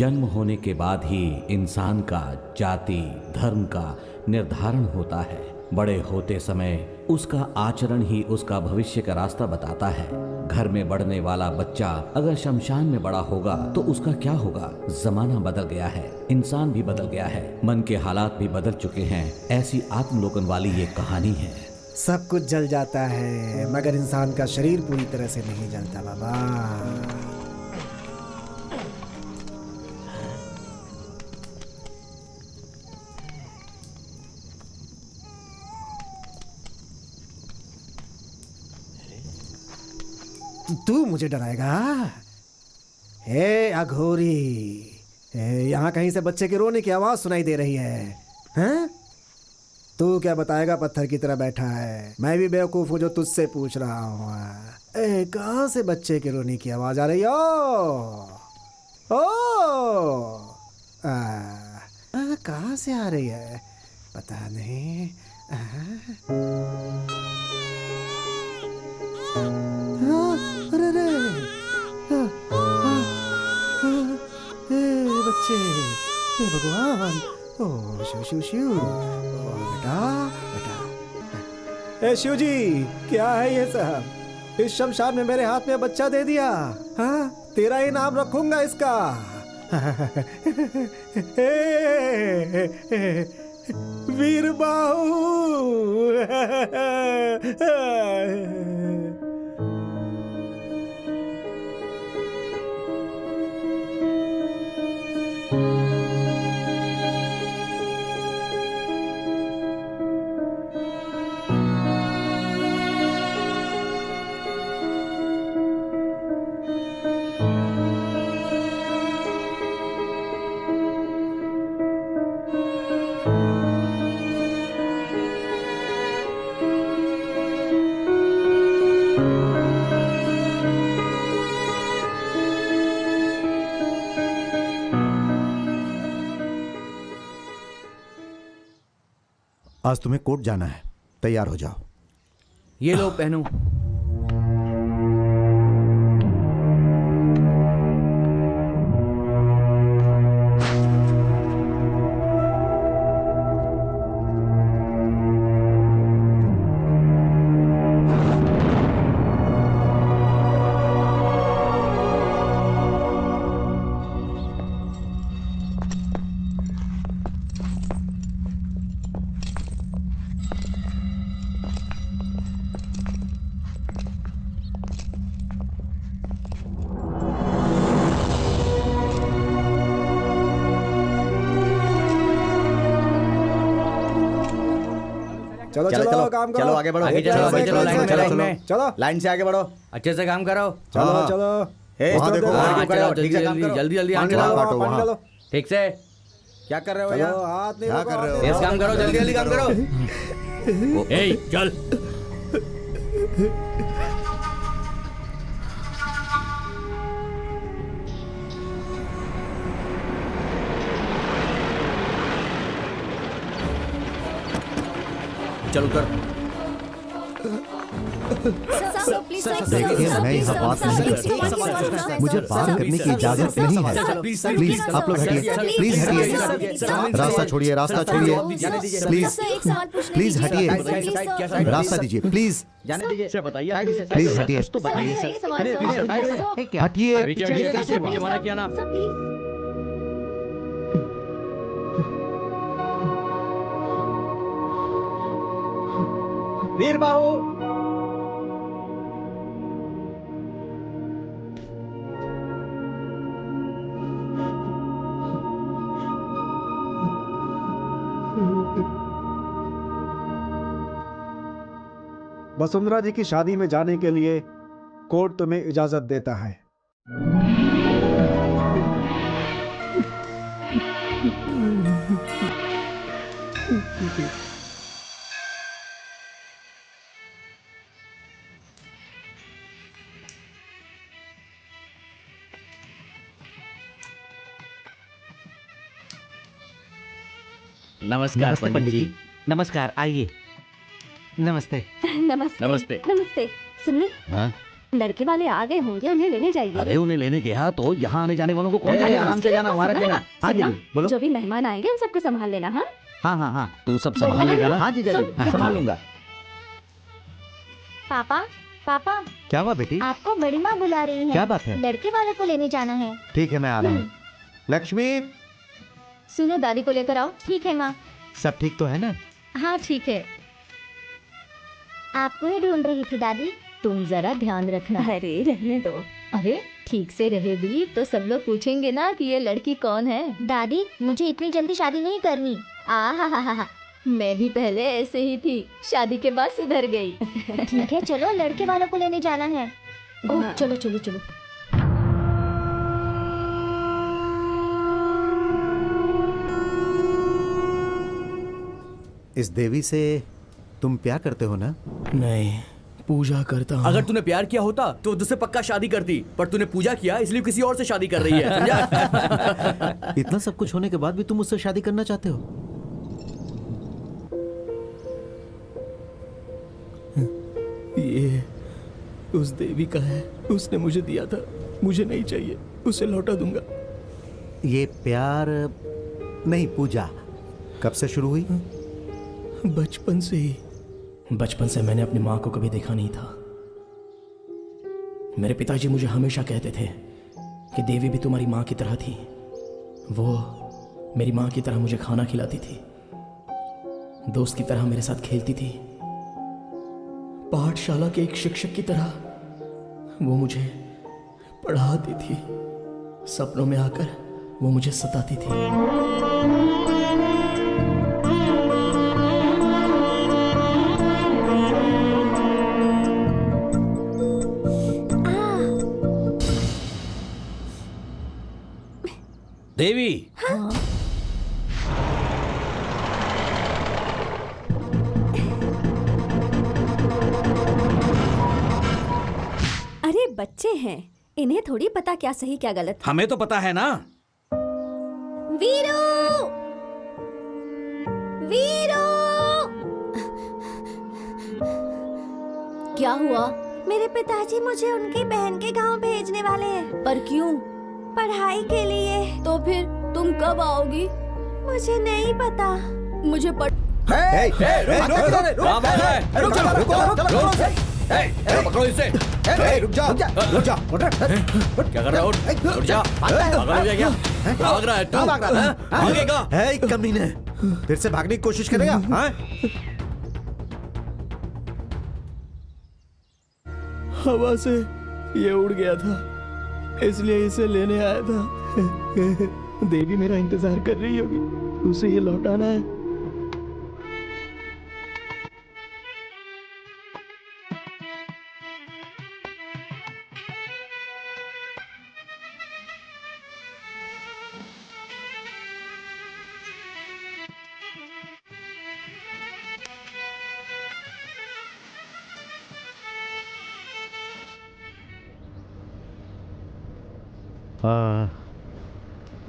जन्म होने के बाद ही इंसान का जाति धर्म का निर्धारण होता है। बड़े होते समय उसका आचरण ही उसका भविष्य का रास्ता बताता है। घर में बढ़ने वाला बच्चा अगर शमशान में बड़ा होगा तो उसका क्या होगा? जमाना बदल गया है, इंसान भी बदल गया है, मन के हालात भी बदल चुके हैं। ऐसी आत्मलोकन वाली ये कहानी है। सब कुछ जल जाता है मगर इंसान का शरीर पूरी तरह से नहीं जलता बाबा। तू मुझे डराएगा? हे अघोरी, यहाँ कहीं से बच्चे के रोने की आवाज सुनाई दे रही है। हैं? तू क्या बताएगा? पत्थर की तरह बैठा है। मैं भी बेवकूफ हूँ जो तुझसे पूछ रहा हूँ। कहाँ से बच्चे के रोने की आवाज आ रही है? कहाँ से आ रही है? पता नहीं। अरे बच्चे, हे भगवान, ओ शिव शिव शिव, ओ बेटा बेटा। ए शिव जी, क्या है ये सब? इस शमशान में मेरे हाथ में बच्चा दे दिया। हाँ, तेरा ही नाम रखूंगा इसका। वीर बाहू। आज तुम्हें कोर्ट जाना है, तैयार हो जाओ। ये लो पहनो। चलो चलो चलो, काम करो। चलो आगे बढ़ो, आगे चलो, आगे चलो, लाइन में, लाइन में। चलो लाइन से आगे बढ़ो। अच्छे से काम करो। चलो चलो। वहाँ देखो, हाँ, वहाँ चलो, ठीक से काम करो। जल्दी जल्दी पानी आगे डालो, बढ़ो। काटो पानी वहाँ। डालो। ठीक से क्या कर रहे हो चलो, यार? हाथ नहीं क्या रोको, कर रहे हो? हाथ नहीं यस, काम करो, जल्दी जल्दी काम करो। ए चल। चल उतर। देखिए, मैं यहाँ बात नहीं करता। मुझे बात करने की इजाजत नहीं है। प्लीज आप लोग हटिए, प्लीज हटिए। रास्ता छोड़िए, रास्ता छोड़िए, प्लीज प्लीज हटिए, रास्ता दीजिए, प्लीज जाने दीजिए। बताइए, प्लीज हटिए, तो बताइए। हटिए। पीछे मना किया ना। वीर बाहू। वसुंधरा जी की शादी में जाने के लिए कोर्ट तुम्हें इजाजत देता है। नमस्कार पंडित जी। नमस्कार, आइए। नमस्ते। नमस्ते नमस्ते। नमस्ते। सुनिए, हाँ? लड़के वाले आ गए होंगे, उन्हें लेने जाइए। अरे उन्हें लेने गया तो यहाँ आने जाने वालों को कौन जाने, आराम से जाना, हमारा जाना। हाँ जी बोलो। जो भी मेहमान आएंगे उन सबको संभाल लेना। हाँ हाँ हाँ हाँ, तू सब संभाल लेगा ना? हाँ जी जी संभाल लूंगा। पापा पापा, क्या हुआ बेटी? आपको बड़ी माँ बुला रही है। क्या बात है? लड़के वाले को लेने जाना है। ठीक है, मैं आ रहा हूँ। लक्ष्मी, सुनो, दादी को लेकर आओ। ठीक है माँ। सब ठीक तो है ना? हाँ ठीक है। आपको ही ढूंढ रही थी दादी। तुम जरा ध्यान रखना। अरे रहने दो। अरे ठीक से रहेगी तो सब लोग पूछेंगे ना कि ये लड़की कौन है। दादी, मुझे इतनी जल्दी शादी नहीं करनी। आहा, मैं भी पहले ऐसे ही थी, शादी के बाद सुधर गई। ठीक है, चलो लड़के वालों को लेने जाना है। ओह, चलो चलो चलो। इस देवी से तुम प्यार करते हो ना? नहीं, पूजा करता हूँ। अगर तूने प्यार किया होता तो तुझसे पक्का शादी करती, पर तूने पूजा किया इसलिए किसी और से शादी कर रही है, समझा? इतना सब कुछ होने के बाद भी तुम मुझसे शादी करना चाहते हो? ये उस देवी का है, उसने मुझे दिया था, मुझे नहीं चाहिए, उसे लौटा दूंगा। ये प्यार नहीं, पूजा कब से शुरू हुई? बचपन से ही। बचपन से मैंने अपनी माँ को कभी देखा नहीं था। मेरे पिताजी मुझे हमेशा कहते थे कि देवी भी तुम्हारी माँ की तरह थी। वो मेरी माँ की तरह मुझे खाना खिलाती थी, दोस्त की तरह मेरे साथ खेलती थी, पाठशाला के एक शिक्षक की तरह वो मुझे पढ़ाती थी। सपनों में आकर वो मुझे सताती थी। देवी, अरे बच्चे हैं, इन्हें थोड़ी पता क्या सही क्या गलत। हमें तो पता है ना। वीरू, वीरू, क्या हुआ? मेरे पिताजी मुझे उनकी बहन के गांव भेजने वाले हैं। पर क्यों? पढ़ाई के लिए। तो फिर तुम कब आओगी? मुझे नहीं पता। मुझे पढ़ पकड़ो इसे। रुक जा। क्या कर रहा है? उठ जा। पागल हो गया क्या? भाग रहा है तू? भागेगा? है कमीने, फिर से भागने की कोशिश करेगा? हाँ? हवा से ये उड़ गया था, इसलिए इसे लेने आया था। देवी मेरा इंतजार कर रही होगी, उसे ये लौटाना है।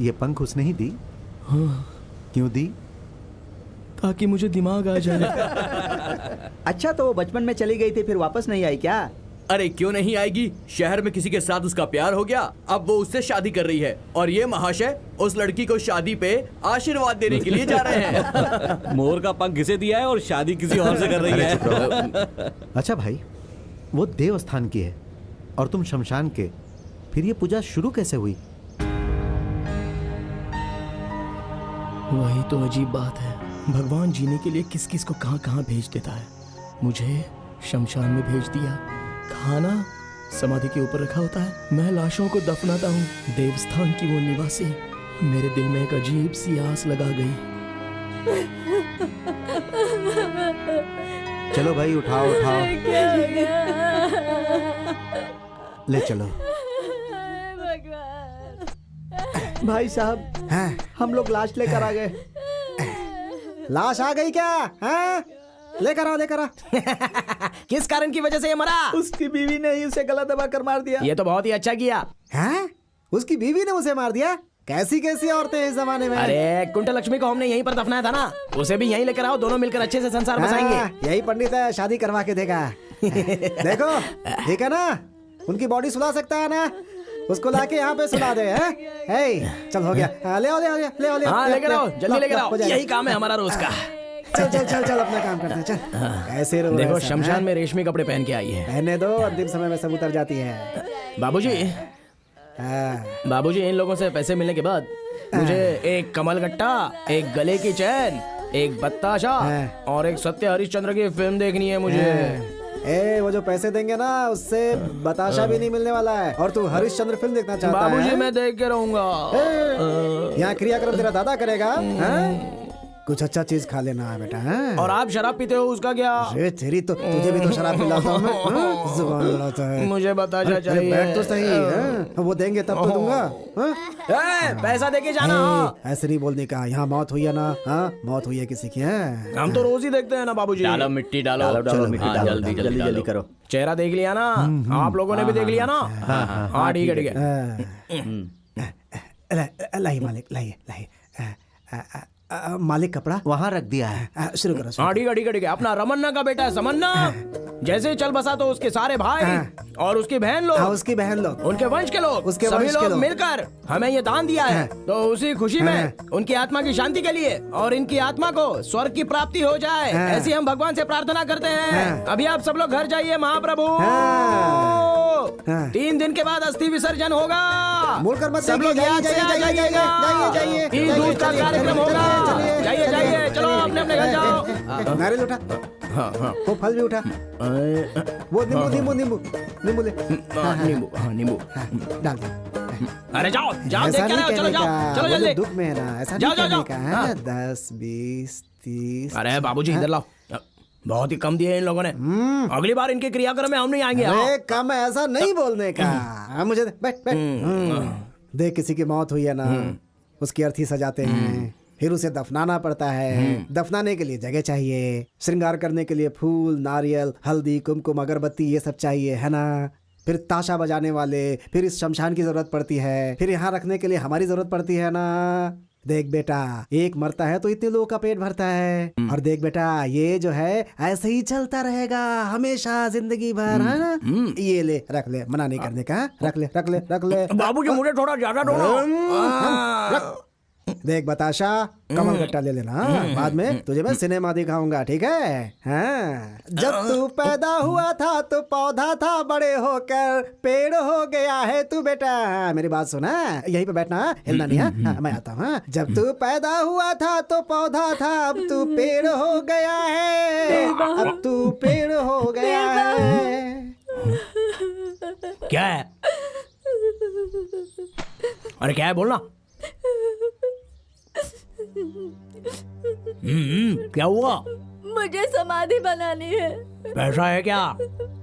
ये पंख उसने ही दी? हाँ, क्यों दी? ताकि मुझे दिमाग आ जाए। अच्छा, तो वो बचपन में चली गई थी, फिर वापस नहीं आई क्या? अरे क्यों नहीं आएगी? शहर में किसी के साथ उसका प्यार हो गया, अब वो उससे शादी कर रही है, और ये महाशय उस लड़की को शादी पे आशीर्वाद देने के लिए जा रहे हैं। मोर का पंख किसे दिया है और शादी किसी और से कर रही है। अच्छा भाई, वो देव स्थान की है और तुम शमशान के, फिर ये पूजा शुरू कैसे हुई? वही तो अजीब बात है, भगवान जीने के लिए किस किस को कहां कहां भेज देता है। मुझे शमशान में भेज दिया, खाना समाधि के ऊपर रखा होता है, मैं लाशों को दफनाता हूँ। देवस्थान की वो निवासी मेरे दिल में एक अजीब सी आस लगा गई। चलो भाई, उठाओ उठाओ, ले चलो। भाई साहब, हम लोग लाश लेकर आ गए। लाश आ गई क्या? हाँ? लेकर आओ, लेकर आओ। किस कारण की वजह से ये मरा? उसकी बीवी ने ही उसे गला दबा कर मार दिया। ये तो बहुत ही अच्छा किया। हैं? उसकी बीवी ने उसे मार दिया? कैसी कैसी औरतें हैं इस जमाने में। अरे कुंटल लक्ष्मी को हमने यहीं पर दफनाया था ना, उसे भी यहीं लेकर आओ, दोनों मिलकर अच्छे से संसार बसाएंगे। यही पंडित है, शादी करवा के देगा। देखो, ठीक है ना? उनकी बॉडी सुला सकता है ना, उसको लाके यहाँ पे सुला दे। हैं? हे, चल हो गया। ले आओ, ले आओ, ले आओ, ले आओ। हाँ लेकर आओ, जल्दी लेकर आओ, हो जाएगा। यही काम है हमारा रोज का। चल चल चल चल अपना काम करते हैं, चल। कैसे रो रहा है देखो सब, शमशान हैं? में रेशमी कपड़े पहन के आई है। पहने दो, अंतिम समय में सब उतर जाती है। बाबूजी, हाँ। बाबूजी इन लोगों से पैसे मिलने के बाद मुझे एक कमल गट्टा, एक गले की चैन, एक बत्ताशा और एक सत्य हरिश्चंद्र की फिल्म देखनी है मुझे। ए, वो जो पैसे देंगे ना उससे बताशा भी नहीं मिलने वाला है, और तू हरिश्चंद्र फिल्म देखना चाहता है? बाबूजी मैं देख के रहूंगा। यहाँ क्रियाक्रम तेरा दादा करेगा। हाँ? कुछ अच्छा चीज खा लेना है बेटा। हाँ? और आप शराब पीते हो उसका क्या? अरे तेरी तो, तुझे भी तो शराब पिलाता हूँ मैं। हाँ? जुबान लड़ाता है। मुझे बताशा अरे चाहिए। बैठ तो सही। हाँ? वो देंगे तब तो दूंगा। हाँ? पैसा देके जाना। ए, ऐसे नहीं बोलने का, यहाँ मौत हुई है ना। हाँ? मौत हुई है किसी की? है हम तो रोज ही देखते हैं ना बाबूजी। डालो मिट्टी डालो, डालो मिट्टी हाँ, डालो, जल्दी जल्दी जल्दी करो। चेहरा देख लिया ना? आप लोगों ने भी देख लिया ना? हाँ ठीक है ठीक है। लाई मालिक, लाई लाई। मालिक कपड़ा वहाँ रख दिया है। शुरू करो। हाँ ठीक है ठीक है ठीक है। अपना रमन्ना का बेटा है समन्ना, जैसे ही चल बसा तो उसके सारे भाई और उसकी बहन लोग, हाँ, उसकी बहन लोग, उनके वंश के लोग, उसके सभी वंश के लोग लोग मिलकर हमें ये दान दिया है। तो उसी खुशी में उनकी आत्मा की शांति के लिए और इनकी आत्मा को स्वर्ग की प्राप्ति हो जाए, ऐसी हम भगवान से प्रार्थना करते हैं। अभी आप सब लोग घर जाइए महाप्रभु। 3 दिन के बाद अस्थि विसर्जन होगा। मुड़कर मत सब लोग देखिए, याद से आ जाइएगा। ईद दूध का कार्यक्रम होगा। जाइए जाइए, चलो अपने अपने घर जाओ। नारियल उठा। हाँ हाँ वो फल भी उठा। वो नींबू नींबू नींबू नींबू ले। नींबू, हाँ नींबू डाल दे। अरे जाओ जाओ, ऐसा देख के नहीं आओ, चलो कहने जाओ का, चलो वो जल्दी। दुख में है ना, ऐसा जाओ, नहीं जाओ, कहने जाओ। का है। हाँ। 10 20 30। अरे बाबूजी इधर लाओ, बहुत ही कम दिए इन लोगों ने। अगली बार इनके क्रियाक्रम में हम नहीं आएंगे। अरे कम है, ऐसा नहीं बोलने का। हाँ, मुझे बैठ बैठ। देख किसी की मौत हुई है ना, उसकी अर्थी सजाते हैं, फिर उसे दफनाना पड़ता है। दफनाने के लिए जगह चाहिए, श्रृंगार करने के लिए फूल, नारियल, हल्दी, कुमकुम, अगरबत्ती, ये सब चाहिए, है ना। फिर ताशा बजाने वाले, फिर इस शमशान की जरूरत पड़ती है, फिर यहाँ रखने के लिए हमारी जरूरत पड़ती है ना। देख बेटा, एक मरता है तो इतने लोगों का पेट भरता है। और देख बेटा, ये जो है ऐसे ही चलता रहेगा हमेशा, जिंदगी भर, है ना। ये ले, रख ले, मना नहीं करने का। रख ले रख ले रख ले। बाबूजी मुझे थोड़ा ज्यादा दो ना। देख बताशा, कमल गट्टा ले लेना। बाद में तुझे मैं सिनेमा दिखाऊंगा, ठीक है। हाँ। जब तू पैदा हुआ था तो पौधा था, बड़े होकर पेड़ हो गया है तू बेटा। मेरी बात सुना, यहीं पे बैठना, हिलना नहीं है। हाँ, मैं आता हूँ। जब तू पैदा हुआ था तो पौधा था, अब तू पेड़ हो गया है, अब तू पेड़ हो गया है। क्या है? अरे क्या है, बोलना। क्या हुआ? मुझे समाधि बनानी है। पैसा है क्या?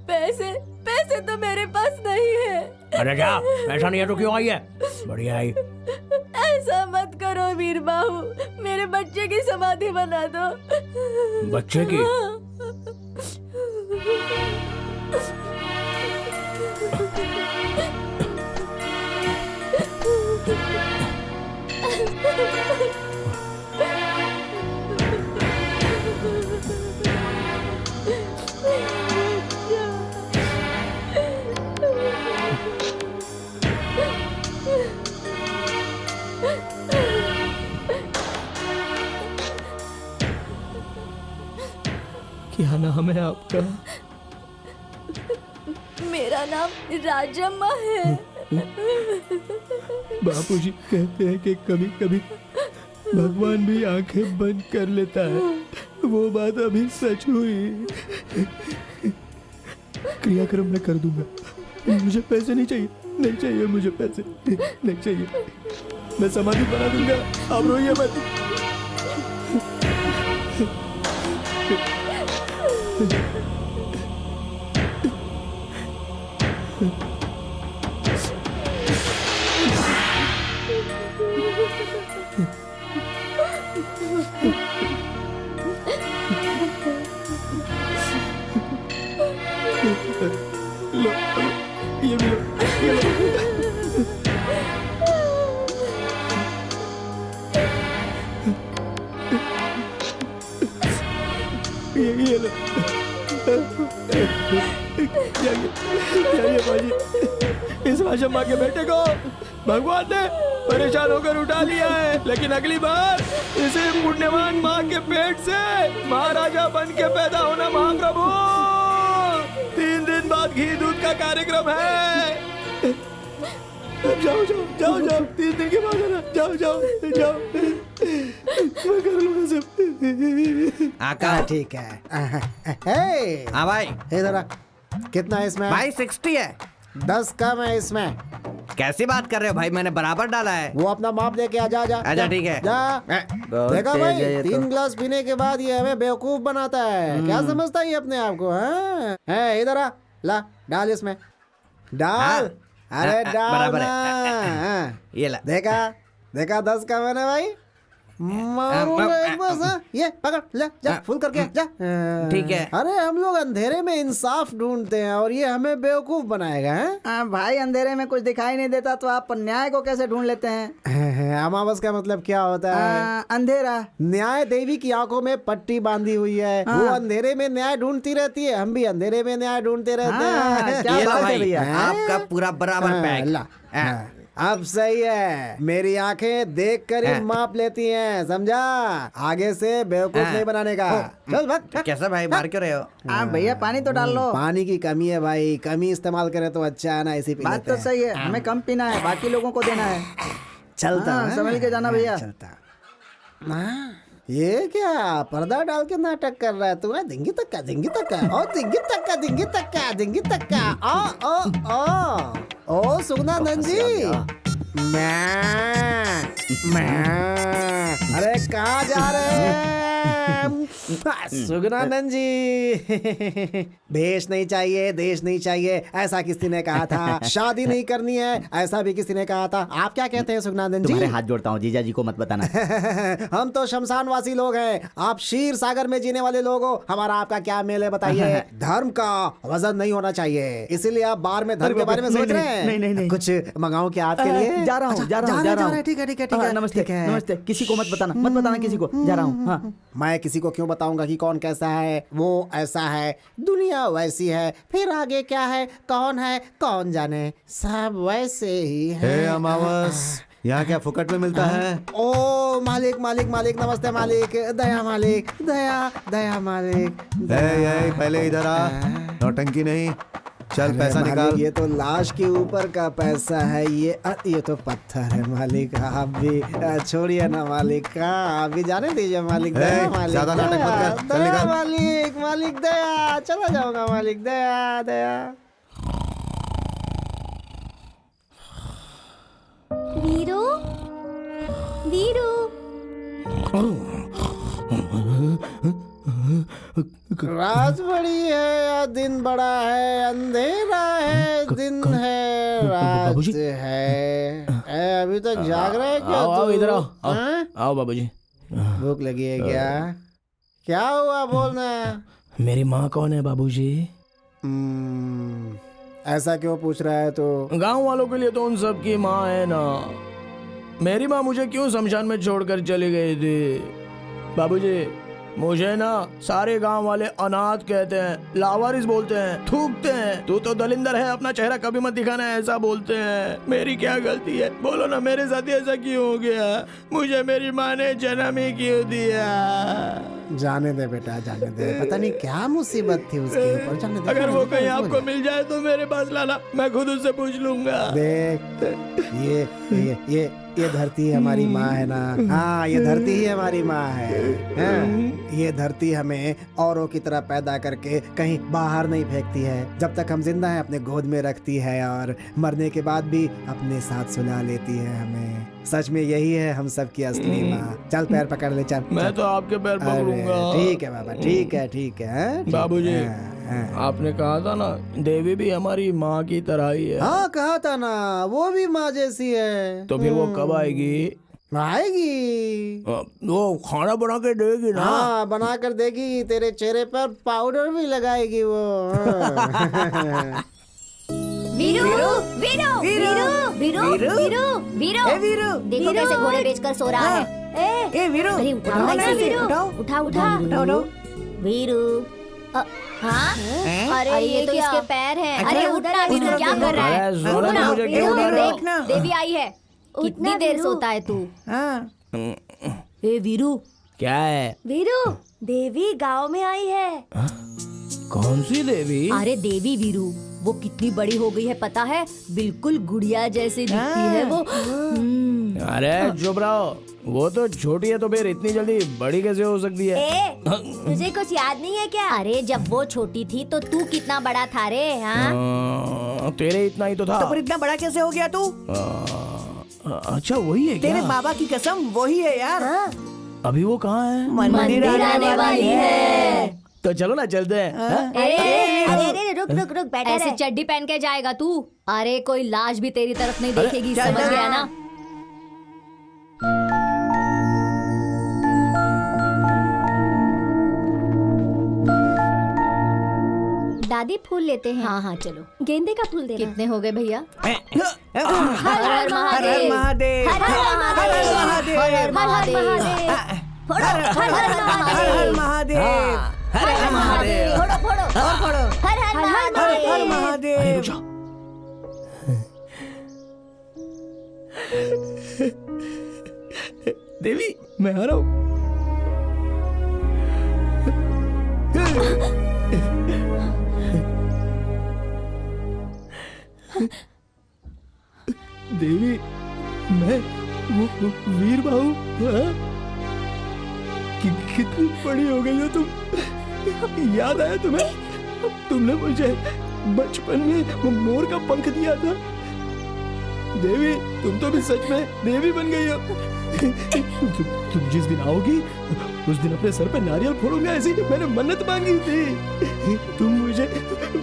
पैसे पैसे तो मेरे पास नहीं है। अरे क्या, पैसा नहीं है तो क्यों आई है? बढ़िया आई। ऐसा मत करो वीर बाहू, मेरे बच्चे की समाधि बना दो। बच्चे की? क्या नाम है आपका? मेरा नाम राजम्मा है। बापूजी कहते हैं कि कभी कभी भगवान भी आंखें बंद कर लेता है। वो बात अभी सच हुई। क्रियाक्रम मैं कर दूंगा। मुझे पैसे नहीं चाहिए, नहीं चाहिए मुझे पैसे, नहीं चाहिए। मैं समाधि बना दूंगा, आप रोइए मत। लो, ये भी लो, ये लो। ये लो। जाइए बाजी, इस राजा माँ के बेटे को भगवान ने परेशान होकर उठा लिया है, लेकिन अगली बार इसे पुण्यवान माँ के पेट से महाराजा बन के पैदा होना महाप्रभु। 3 दिन बाद घी दूध का कार्यक्रम है। जाओ जाओ जाओ जाओ, 3 दिन के बाद है ना, जाओ जाओ जाओ, मैं कर लूंगा सब। आका ठीक है। हाँ भाई, इधर आ। कितना है इसमें? भाई 60 है। 10 कम है इसमें। कैसी बात कर रहे हो भाई, मैंने बराबर डाला है। वो अपना माप लेके आ, जा जा आजा, ठीक है। जा। बहुत देखा तेज भाई, है ये 3 तो। गिलास पीने के बाद ये हमें बेवकूफ बनाता है। क्या समझता है ये अपने आप को? है इधर आ, ला डाल इसमें, डाल। अरे डाल बराबर ना। ये ला। देखा देखा, 10 कम है ना भाई। मारूंगा एक बस। ये पकड़, ले जा, फुल करके जा। ठीक है। अरे हम लोग अंधेरे में इंसाफ ढूंढते हैं और ये हमें बेवकूफ बनाएगा। हैं? भाई अंधेरे में कुछ दिखाई नहीं देता तो आप न्याय को कैसे ढूंढ लेते हैं? अमावस का मतलब क्या होता है? अंधेरा। न्याय देवी की आंखों में पट्टी बांधी हुई है। वो अंधेरे में न्याय ढूंढती रहती है, हम भी अंधेरे में न्याय ढूंढते रहते हैं। क्या ये लो बात है भाई, भैया। आपका पूरा बराबर पैक। ला, अब सही है। मेरी आंखें देख कर ही माप लेती हैं, समझा? आगे से बेवकूफ नहीं बनाने का। चल भाग। कैसा भाई, मार क्यों रहे हो? भैया पानी तो डाल लो। पानी की कमी है भाई, कमी इस्तेमाल करें तो अच्छा है ना, इसी पी बात लेते तो हैं। सही है, हमें कम पीना है, बाकी लोगों को देना है। चलता हाँ, है। संभल के जाना भैया। चलता। ये क्या पर्दा डाल के नाटक कर रहा है तू? दिंगी तक्का, दिंगी तक्का, ओ दिंगी तक्का, दिंगी तक्का, दिंगी तक्का। ओ सुगनानंद जी। मैं अरे कहाँ जा रहे हैं सुगनानंद जी? भेष नहीं चाहिए, देश नहीं चाहिए, ऐसा किसी ने कहा था। शादी नहीं करनी है, ऐसा भी किसी ने कहा था। आप क्या कहते हैं सुगनानंद जी? तुम्हारे हाथ जोड़ता हूँ, जीजा जी को मत बताना। हम तो शमशानवासी लोग हैं, आप क्षीर सागर में जीने वाले लोग हो। हमारा आपका क्या मेल है बताइए? धर्म का वजन नहीं होना चाहिए, इसीलिए आप बार में धर्म के बारे में सोच रहे हैं। नहीं। कुछ मंगाऊं क्या आपके लिए? जा रहा हूँ, जा रहा हूँ। ठीक है। नमस्ते, ठीक है। नमस्ते। किसी को मत बताना किसी को। जा रहा हूँ। हाँ। मैं किसी को क्यों बताऊंगा कि कौन कैसा है? वो ऐसा है, दुनिया वैसी है, फिर आगे क्या है, कौन जाने, सब वैसे ही है। हे अमावस, यहाँ क्या फुकट में मिलता है? ओ मालिक, नमस्ते मालिक। दया मालिक, दया मालिक। ए, पहले इधर आ, नौटंकी नहीं। चल पैसा मालिक, निकाल। ये तो लाश के ऊपर का पैसा है। ये तो पत्थर है मालिक। आप भी छोड़िए ना मालिक, आप भी जाने दीजिए मालिक। दया मालिक, ज्यादा नाटक मत कर, चल दया निकाल। मालिक दया। चला जाऊंगा मालिक, दया। वीरू, रात बड़ी है या दिन बड़ा है, अंधेरा है दिन है रात है। अभी तक जाग रहा है क्या? आओ इधर आओ, हाँ? आओ बाबूजी। भूख लगी है क्या हुआ बोलना? मेरी माँ कौन है बाबूजी? ऐसा क्यों पूछ रहा है तो? गांव वालों के लिए तो उन सब की माँ है ना। मेरी माँ मुझे क्यों शमशान में छोड़कर चली गई थी बाबूजी? मुझे ना सारे गांव वाले अनाथ कहते हैं, लावारिस बोलते हैं, थूकते हैं। तू तो दलिंदर है, अपना चेहरा कभी मत दिखाना, ऐसा बोलते हैं। मेरी क्या गलती है? बोलो ना, मेरे साथ ऐसा क्यों हो गया? मुझे मेरी माँ ने जन्म ही क्यों दिया? जाने दे बेटा, जाने दे। पता नहीं क्या मुसीबत थी उसके ऊपर, जाने दे। अगर वो कहीं आपको मिल जाए तो मेरे पास लाना, मैं खुद उससे पूछ लूंगा। देख, ये धरती हमारी माँ है ना। हाँ, ये धरती ही हमारी माँ है। हाँ, ये धरती हमें औरों की तरह पैदा करके कहीं बाहर नहीं फेंकती है। जब तक हम जिंदा हैं अपने गोद में रखती है और मरने के बाद भी अपने साथ सुला लेती है हमें। सच में यही है हम सब की असली माँ। चल पैर पकड़ ले, चल। मैं तो आपके पैर पकड़ूंगा। ठीक है बाबा, ठीक है। बाबूजी, आपने कहा था ना देवी भी हमारी माँ की तरह ही है। हाँ कहा था ना, वो भी माँ जैसी है। तो फिर वो कब आएगी? वो खाना बना के देगी ना? हाँ, बना कर देगी। तेरे चेहरे पर पाउडर भी लगाएगी वो। वीरू, देखो कैसे घोड़े बेचकर सो रहा है। वीरू, अरे उठाओ, उठा। वीरू, हाँ? अरे ये तो इसके पैर हैं। अरे उठना वीरू, क्या कर रहा है? अरे सोना उठना, मुझे क्यों वीरू, उठा रहे हो? देखना देवी आई है। कितनी देर सोता है तू? ए वीरू, क्या है? वीरू, देवी गांव में आई है। कौन सी देवी? अरे देवी वीरू, वो कितनी बड़ी हो गई है पता है? बिल्कुल गुड़िया जैसी दिखती है वो। अरे चुप रहो, वो तो छोटी है तो फिर इतनी जल्दी बड़ी कैसे हो सकती है? तुझे कुछ याद नहीं है क्या? अरे जब वो छोटी थी तो तू कितना बड़ा था रे? हाँ? तेरे इतना ही तो था। तो फिर इतना बड़ा कैसे हो गया तू? अच्छा वही है क्या? तेरे बाबा की कसम वही है यार। अभी वो कहाँ है? मंदिर आने वाली है। तो चलो ना चलते हैं। हाँ? अरे रुक रुक रुक, बैठा ऐसे रहे। चड्डी पहन के जाएगा तू? अरे कोई लाश भी तेरी तरफ नहीं देखेगी, चल समझ जा। गया ना? दादी फूल लेते हैं। हाँ हाँ चलो। गेंदे का फूल देना। कितने हो गए भैया? हर हर महादेव। महादेव। हर हर महादेव। हर हर महादेव। हर हर महादेव। हर हर महादेव। फोड़ो फोड़ो और पढ़ो। हर हर हर हर महादेव। महादेव। देवी मैं आ रहा हूँ। देवी मैं वो वीर बाहू। हाँ? कितनी बड़ी हो गई हो तुम। याद आया तुम्हें? तुमने मुझे बचपन में वो मोर का पंख दिया था। देवी तुम तो भी सच में देवी बन गई हो। तुम जिस दिन आओगी उस दिन अपने सर पे नारियल फोड़ूंगा, ऐसी मैंने मन्नत मांगी थी। तुम मुझे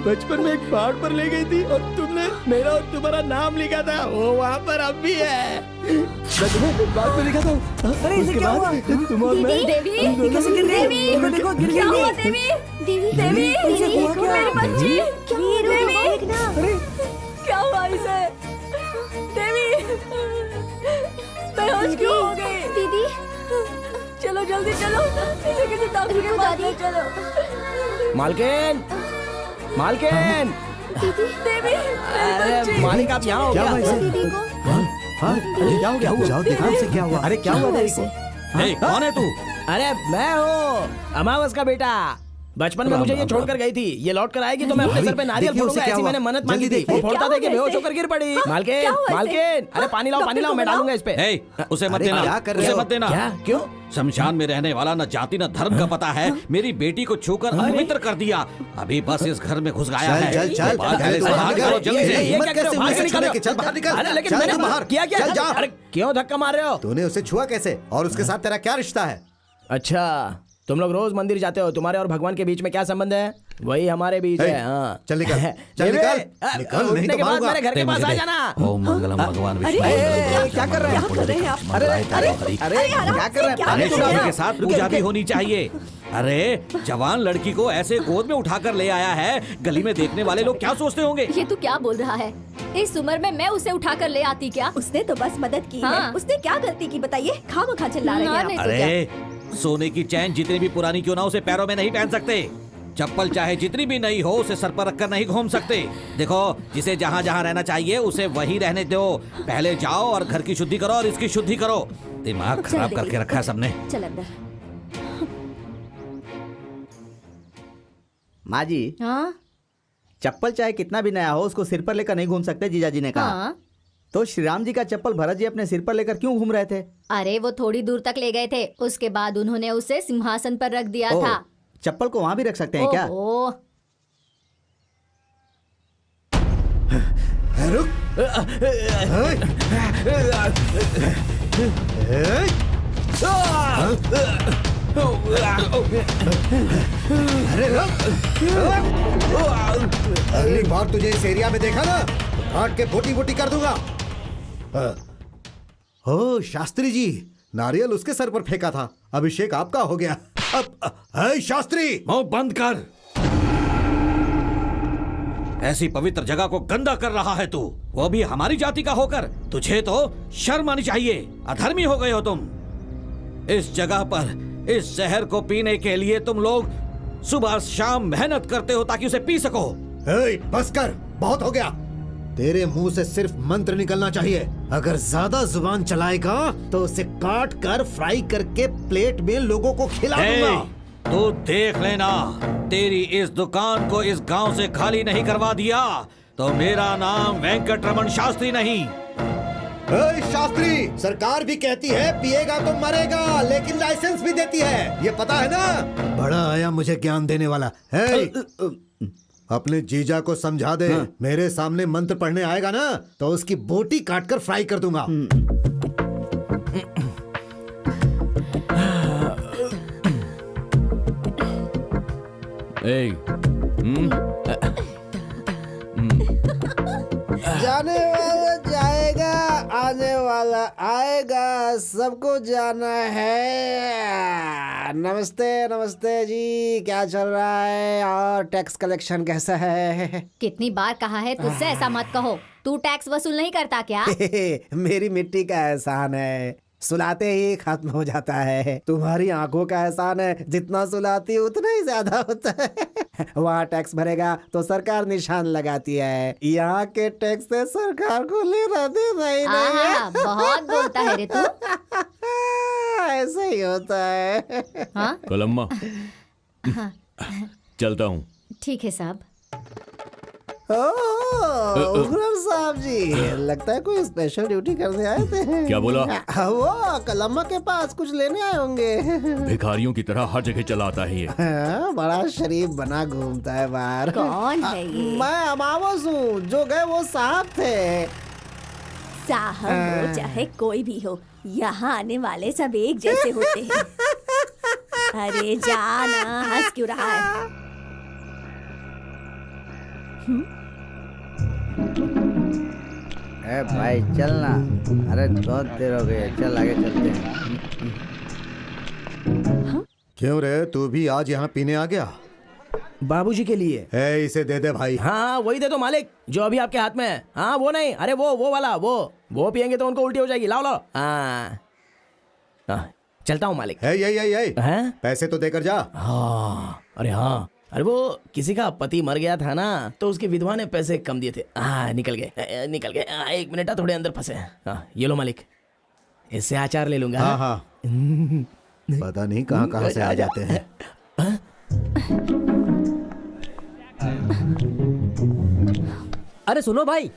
बचपन में एक पहाड़ पर ले गई थी और तुमने मेरा और तुम्हारा नाम लिखा था, वो वहाँ पर अब भी है। मैं तुम्हें बाद में लिखा था। अरे इसे क्या हुआ? तुम और मैं देवी कैसे गिर गई? देखो देखो गिर क्या हुआ गई। देवी? देवी देवी, इसे हुआ क्या? मेरी बच्ची। देवी देखना क्या हुआ इसे? देवी बेहोश क्यों हो गई? दीदी चलो जल्दी चलो, इसे किसी डॉक्टर के पास ले चलो। मालकिन, मालकिन। देवी अरे मालिक आप यहाँ हो क्या क्या? हुआ इसे? दीदी को हाँ? अरे क्या हो गया? जाओ देखो इसे क्या हुआ? अरे क्या हुआ देवी को? कौन है तू? अरे मैं हूँ अमावस का बेटा। बचपन में मुझे ये छोड़कर गई थी, ये लौट कर आएगी तो मैं अपने सर पे नारियल देखिए उसे फोड़ूंगा, क्या ऐसी हुआ? मैंने मन्नत मांगी जल्दी थी। देखिए। वो फोड़ता था कि बेहोश होकर गिर पड़ी। मालकिन, मालकिन, अरे पानी लाओ, मैं डालूंगा इस पे। उसे मत अरे देना, क्या कर रहे उसे हो? मत देना। क्या? क्यों? शमशान में रहने वाला न जाति न धर्म का पता है, मेरी बेटी को छूकर अपवित्र कर दिया। अभी बस इस घर में घुस गया है। चल चल बाहर चल से बाहर करो जल्दी ये से। हिम्मत क्या कर रहे कैसे हो? हुई बाहर इसे निकालो। छूने की? चल बाहर निकल। अरे लेकिन चल मैंने तू बाहर। किया क्या? चल जा। अरे क्यों धक्का मार रहे हो? तूने उसे छुआ कैसे? और उसके साथ तेरा क्या रिश्ता है? अच्छा तुम लोग रोज मंदिर जाते हो, तुम्हारे और भगवान के बीच में क्या संबंध है? वही हमारे बीच है। हाँ चल निकल, चल देवी, निकल, निकल, नहीं उठने तो के बाद मारूंगा। मेरे घर के पास आ जाना। ओम मंगलम भगवान विष्णु। क्या कर रहे हैं? अरे क्या कर रहे हैं? अरे शुद्धि के साथ पूजा भी होनी चाहिए। अरे जवान लड़की को ऐसे गोद में उठाकर ले आया है, गली में देखने वाले लोग क्या सोचते होंगे? ये तू क्या बोल रहा है? इस उम्र में मैं उसे उठाकर ले आती क्या? उसने तो बस मदद की हाँ। है। उसने क्या गलती की बताइए? खामखा चिल्ला रहे हाँ, हैं नहीं आप। तो क्या? अरे सोने की चैन जितनी भी पुरानी क्यों ना, उसे पैरों में नहीं पहन सकते। चप्पल चाहे जितनी भी नई हो, उसे सर पर रखकर नहीं घूम सकते। देखो, जिसे जहाँ जहाँ रहना चाहिए उसे वही रहने दो। पहले जाओ और घर की शुद्धि करो और इसकी शुद्धि करो। दिमाग खराब चल करके देवी। रखा है सबने। चल अंदर। माँ जी, हाँ चप्पल चाहे कितना भी नया हो उसको सिर पर लेकर नहीं घूम सकते, जीजा जी ने कहा। हाँ। तो श्री राम जी का चप्पल भरत जी अपने सिर पर लेकर क्यों घूम रहे थे? अरे वो थोड़ी दूर तक ले गए थे, उसके बाद उन्होंने उसे सिंहासन पर रख दिया ओह, था। चप्पल को वहाँ भी रख सकते हैं क्या? ओहो। रुक। अरे अगली बार तुझे इस एरिया में देखा ना, काट के बोटी बोटी कर दूंगा। ओ शास्त्री जी, नारियल उसके सर पर फेंका था, अभिषेक आपका हो गया। अब शास्त्री, मुंह बंद कर। ऐसी पवित्र जगह को गंदा कर रहा है तू, वो भी हमारी जाति का होकर। तुझे तो शर्म आनी चाहिए। अधर्मी हो गए हो तुम। इस जगह पर इस जहर को पीने के लिए तुम लोग सुबह शाम मेहनत करते हो ताकि उसे पी सको। बस कर, बहुत हो गया। तेरे मुंह से सिर्फ मंत्र निकलना चाहिए। अगर ज्यादा जुबान चलाएगा तो उसे काट कर फ्राई करके प्लेट में लोगों को खिला दूंगा। तू देख लेना, तेरी इस दुकान को इस गांव से खाली नहीं करवा दिया तो मेरा नाम वेंकटरमण शास्त्री नहीं। शास्त्री, सरकार भी कहती है पिएगा तो मरेगा, लेकिन लाइसेंस भी देती है, ये पता है ना। बड़ा आया मुझे ज्ञान देने वाला है। अपने जीजा को समझा दे। मेरे सामने मंत्र पढ़ने आएगा ना तो उसकी बोटी काटकर फ्राई कर दूंगा। जाने वाला जाएगा, आने वाला आएगा, सबको जाना है। नमस्ते नमस्ते जी, क्या चल रहा है और टैक्स कलेक्शन कैसा है? कितनी बार कहा है तुझसे ऐसा मत कहो। तू टैक्स वसूल नहीं करता क्या? मेरी मिट्टी का एहसान है, सुलाते ही खत्म हो जाता है। तुम्हारी आंखों का एहसान है, जितना सुलाती उतना ही ज्यादा होता है। वहाँ टैक्स भरेगा तो सरकार निशान लगाती है, यहाँ के टैक्स से सरकार को लेना देना ही नहीं है। बहुत बोलता है रे तू। ऐसा ही होता है। हाँ? कलम्मा, चलता हूँ। ठीक है साहब। उग्रम साहब जी, लगता है कोई स्पेशल ड्यूटी करने आए थे। क्या बोला? वो कलम्मा के पास कुछ लेने आए होंगे। भिखारियों की तरह हर जगह चला आता है ये। बड़ा शरीफ बना घूमता है बाहर। कौन है ये? मैं अमावस हूँ, जो गए वो साहब थे। साहब हो चाहे कोई भी हो, यहाँ आने वाले सब एक जैसे होते हैं। अरे जाना, हंस क्यों रहा है? भाई चलना। अरे बहुत देर हो गई, चल आगे चलते हैं। क्यों रे, तू भी आज यहाँ पीने आ गया? बाबूजी के लिए। इसे दे दे भाई। हाँ वही दे दो मालिक, जो अभी आपके हाथ में है। हाँ वो नहीं, अरे वो वाला, वो पियेंगे तो उनको उल्टी हो जाएगी। लाओ लाओ। हाँ चलता हूँ मालिक। है? पैसे तो देकर जा। हाँ अरे हाँ, अरे वो किसी का पति मर गया था ना, तो उसकी विधवा ने पैसे कम दिए थे। निकल गए। 1 मिनट, थोड़े अंदर फंसे। ये लो मालिक, इससे अचार ले लूंगा। हाँ। पता नहीं कहाँ से आ जाते हैं। अरे सुनो भाई,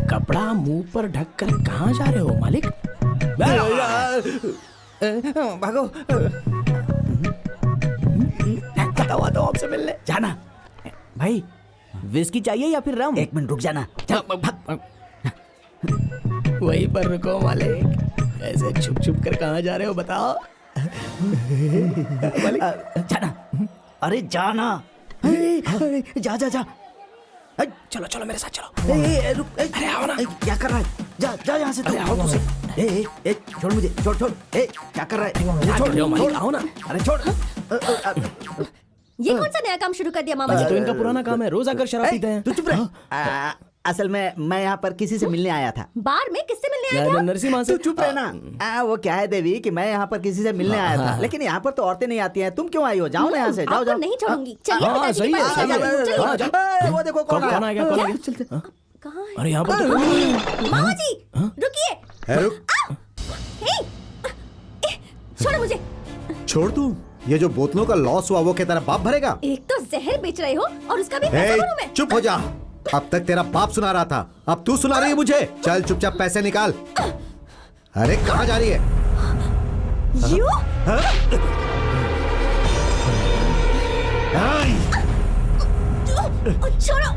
कपड़ा मुंह पर ढककर कहाँ जा रहे हो मालिक? भागो। तो आपसे मिलने जाना। भाई विस्की चाहिए या फिर रम? 1 मिनट रुक जाना। वहीं पर रुको मालिक, ऐसे छुप छुप कर कहाँ जा रहे हो बताओ? मालिक जाना। अरे जाना। जा। चलो मेरे साथ चलो। रुक। अरे आओ ना। क्या कर रहा है? जा यहाँ से। आओ तुझे। छोड़ मुझे, छोड़। क्या कर रहा है? छोड़ आओ ना। अरे छोड़। ये कौन सा नया काम शुरू कर दिया मामा जी? तो इनका पुराना काम है, रोज आकर शराब पीते हैं। तू चुप रह। असल में मैं यहाँ पर किसी से मिलने आया था। बार में किससे मिलने आया था? नरसिम्हा से। तू चुप रहना। वो क्या है देवी कि मैं यहाँ पर किसी से मिलने आया था, लेकिन यहाँ पर तो औरतें नहीं आती हैं। तुम क्यों आई हो? जाओ ना यहाँ से, जाओ। आपको नहीं छोड़ूंगी। चलिए पिताजी के पास चलिए। वो देखो कौन आया। कहाँ है? अरे यहाँ पर मामा जी रुकिए। छोड़ो मुझे। छोड़ तू। ये जो बोतलों का लॉस हुआ वो क्या तेरा बाप भरेगा? एक तो जहर बेच रहे हो और उसका भी पैसा भरूं मैं। चुप हो जा। अब तक तेरा बाप सुना रहा था, अब तू सुना रही है मुझे। चल चुपचाप पैसे निकाल। अरे कहाँ जा रही है? छोड़ो।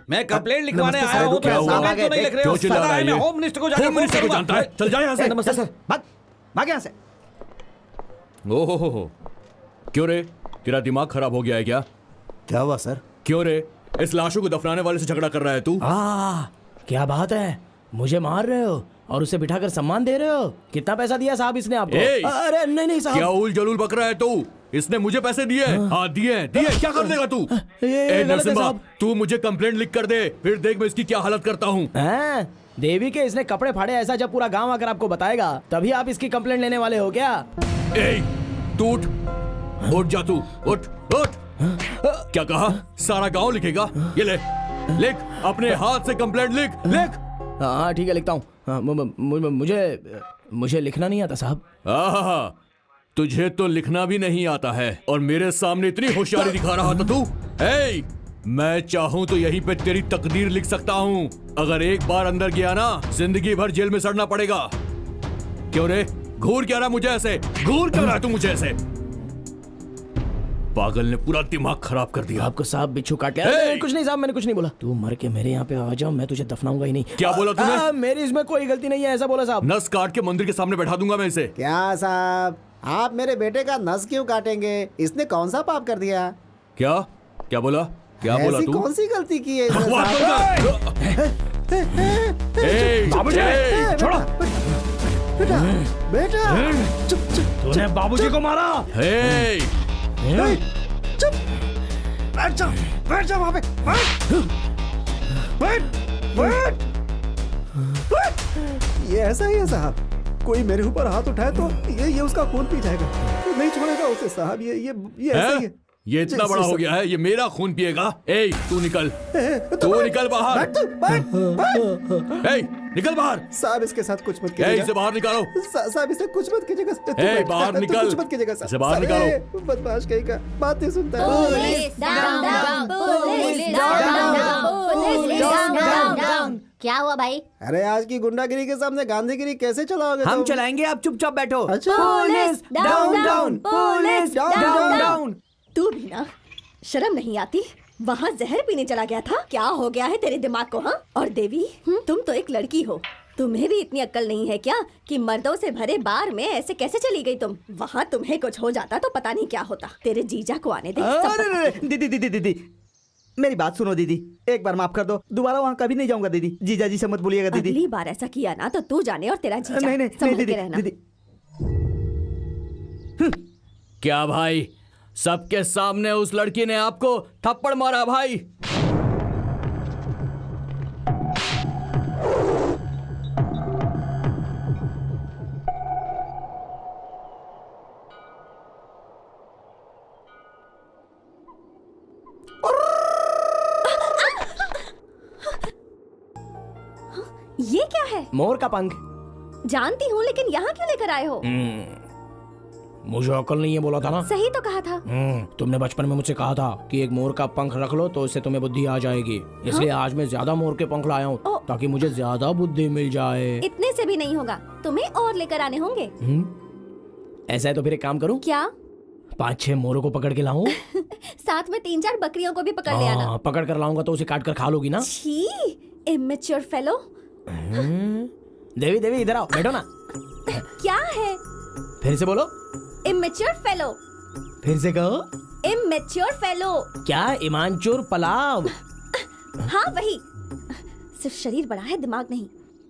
मैं कंप्लेंट लिखवाने नमस्ते आया सर, हूँ, क्या तो हुआ? सामान तो नहीं लिख रहे हो। क्यों चिल्ला रहा है ये? मैं होम मिनिस्टर को जाके होम मिनिस्टर को फोन जानता है? करूंगा। चल जा यहाँ से। नमस्ते सर, भाग भाग यहाँ से। ओहो, क्यों रे, तेरा दिमाग खराब हो गया है क्या? क्या हुआ सर? क्यों रे, इस लाशों को दफनाने वाले से झगड़ा कर रहा है तू? क्या बात है, मुझे मार रहे हो और उसे बिठाकर सम्मान दे रहे हो? कितना पैसा दिया साहब इसने आपको? ए, अरे नहीं नहीं साहब, क्या उल जलूल बक रहा है तू? इसने मुझे पैसे दिए? हाँ दिए, क्या कर देगा तू? ये गलत है नरसिम्हा, साहब। तू मुझे कंप्लेंट लिख कर दे, फिर देख मैं इसकी क्या हालत करता हूँ। हैं? देवी के इसने कपड़े फाड़े ऐसा जब पूरा गांव आकर आपको बताएगा तभी आप इसकी कंप्लेंट लेने वाले हो क्या? ए, तू उठ जा, तू उठ उठ। क्या कहा? सारा गांव लिखेगा? ये ले, लिख, अपने हाथ से कंप्लेंट लिख, लिख। हाँ ठीक है, लिखता हूँ। हाँ, मुझे लिखना नहीं आता साहब। आहा, तुझे तो लिखना भी नहीं आता है और मेरे सामने इतनी होशियारी दिखा रहा था तू। ए, मैं चाहूं तो यहीं पे तेरी तकदीर लिख सकता हूं। अगर एक बार अंदर गया ना, जिंदगी भर जेल में सड़ना पड़ेगा। क्यों रे, घूर क्या रहा मुझे ऐसे? घूर क्यों रहा तू मुझे ऐसे? पागल ने पूरा दिमाग खराब कर दिया। आपको साहब बिच्छू काट लिया? कुछ नहीं साहब, मैंने कुछ नहीं बोला। तू मर के मेरे यहाँ पे आ जाओ, मैं तुझे दफनाऊंगा ही नहीं। क्या बोला तूने? मेरी इसमें कोई गलती नहीं है, ऐसा बोला साहब। नस काट के मंदिर के सामने बैठा दूंगा मैं इसे। क्या साहब, आप मेरे बेटे का नस क्यों काटेंगे? इसने कौन सा पाप कर दिया? क्या क्या बोला? क्या बोला ऐसी तू? कौन सी गलती की है इसने बकवास साहब? मत कर। ए, बाबूजी, ए, छोड़ो। बेटा बेटा चुप चुप तूने बाबूजी को मारा? ए, चुप, बैठ जा वहां पे, बैठ बैठ बैठ। ये ऐसा ही है साहब, कोई मेरे ऊपर हाथ उठाए तो ये उसका खून पी जाएगा, तो नहीं छोड़ेगा उसे साहब। ये ऐसा ही है। ये इतना बड़ा हो गया है, ये मेरा खून पिएगा। ए, तू निकल, तू निकल बाहर। बैठ ए, निकल बाहर। साहब इसके साथ कुछ मत ए, कीजिएगा। इसे बाहर निकालो। साहब इसे कुछ मत कीजिएगा। तू ए, बैठ, बाहर तू निकल। कुछ मत कीजिएगा साहब। इसे बाहर साहब, निकालो। ए, बदमाश कहीं का बात नहीं सुनता है। Police down down, police down down, police down down. क्या हुआ भाई? अरे आज की गुंडागिरी के सामने गांधीगिरी कैसे चलाओगे हम तुम? चलाएंगे, आप चुपचाप बैठो। अच्छा, police down down, police down down. तू भी ना, शर्म नहीं आती? वहाँ जहर पीने चला गया था? क्या हो गया है तेरे दिमाग को? हाँ, और देवी, तुम तो एक लड़की हो, तुम्हें भी इतनी अक्ल नहीं है क्या कि मर्दों से भरे बार में ऐसे कैसे चली गई तुम? वहाँ तुम्हें कुछ हो जाता तो पता नहीं क्या होता। तेरे जीजा को आने दे। सब अरे पता है। दीदी, मेरी बात सुनो दीदी, एक बार माफ कर दो, दोबारा वहाँ कभी नहीं जाऊंगा दीदी। जीजा जी से मत बोलिएगा दीदी। अगली बार ऐसा किया ना तो तू जाने और तेरा जीजा। नहीं संभल के दीदी, रहना। दीदी। क्या भाई, सबके सामने उस लड़की ने आपको थप्पड़ मारा भाई? ये क्या है? मोर का पंख। जानती हूँ, लेकिन यहाँ क्यों लेकर आए हो? मुझे अकल नहीं है बोला था ना। सही तो कहा था। तुमने बचपन में मुझसे कहा था कि एक मोर का पंख रख लो तो इससे तुम्हें बुद्धि आ जाएगी, इसलिए आज मैं ज्यादा मोर के पंख लाया हूँ ताकि मुझे ज्यादा बुद्धि मिल जाए। इतने से भी नहीं होगा, तुम्हें और लेकर आने होंगे। ऐसा है तो फिर एक काम करूँ, क्या? 5-6 मोरों को पकड़ के लाऊं? साथ में 3-4 बकरियों को भी पकड़ ले आना। पकड़ कर लाऊंगा तो उसे काट कर खा लोगी ना? छी, इमेच्योर फेलो। देवी इधर आओ, बैठो ना। क्या है? फिर से बोलो। Immature fellow. फिर से कहो। Immature fellow. क्या? ईमानचोर पलाव। हाँ वही, सिर्फ शरीर बड़ा है, दिमाग नहीं।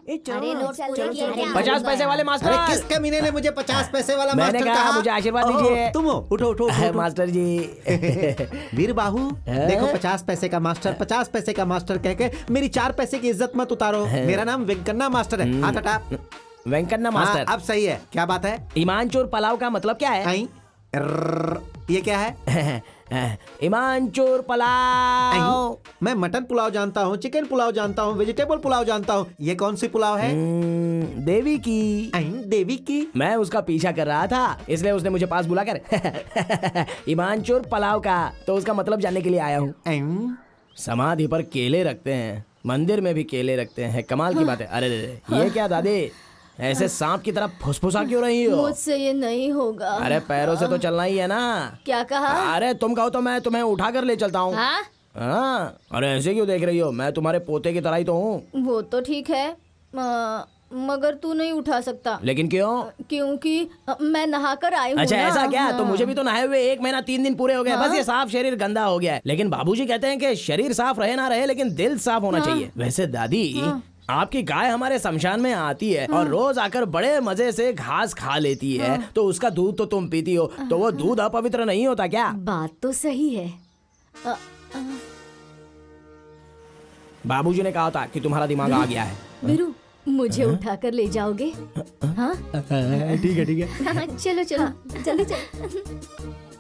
अरे नोट पूरे किए क्या? 50 पैसे वाले मास्टर। अरे किस कमीने ने मुझे 50 पैसे वाला मैंने मास्टर कहा कहा? मुझे आशीर्वाद दीजिए। तुम हो, उठो। मास्टर जी। वीर बाहू, देखो 50 पैसे का मास्टर, 50 पैसे का मास्टर कह के मेरी 4 पैसे की इज्जत मत उतारो। मेरा नाम वेंकन्ना मास्टर है। हाथ हटा। वेंकन्ना मास्टर। अब सही है। क्या बात है? ईमानचोर पलाव का मतलब क्या है? ये क्या है? ईमानचोर पलाव। मैं मटन पुलाव जानता हूँ, चिकन पुलाव जानता हूँ, वेजिटेबल पुलाव जानता हूँ। ये कौन सी पुलाव है? देवी की। देवी की? मैं उसका पीछा कर रहा था, इसलिए उसने मुझे पास बुलाकर ईमानचोर पलाव का तो उसका मतलब जानने के लिए आया हूँ। समाधि पर केले रखते हैं, मंदिर में भी केले रखते हैं, कमाल की बात है। अरे ये क्या दादी, ऐसे सांप की तरह फुसफुसा क्यों रही हो? मुझसे ये नहीं होगा। अरे पैरों से तो चलना ही है ना। क्या कहा? अरे तुम कहो तो मैं तुम्हें उठा कर ले चलता हूँ। हाँ? हाँ, अरे ऐसे क्यों देख रही हो? मैं तुम्हारे पोते की तरह ही तो हूँ। वो तो ठीक है, मगर तू नहीं उठा सकता। लेकिन क्यों? क्योंकि मैं नहाकर आई हूँ अच्छा ना। ऐसा क्या? हाँ। तो मुझे भी तो नहाए हुए 1 महीना 3 दिन पूरे हो गए। बस ये साफ शरीर गंदा हो गया है। लेकिन बाबूजी कहते हैं कि शरीर साफ रहे ना रहे, लेकिन दिल साफ होना चाहिए। वैसे दादी, आपकी गाय हमारे शमशान में आती है और रोज आकर बड़े मजे से घास खा लेती है, तो उसका दूध तो तुम पीती हो, तो वो दूध अपवित्र नहीं होता क्या? बात तो सही है। बाबूजी ने कहा था कि तुम्हारा दिमाग आ गया है। वीरू, मुझे उठाकर ले जाओगे? हाँ ठीक है ठीक है। चलो चलो जल्दी चलो।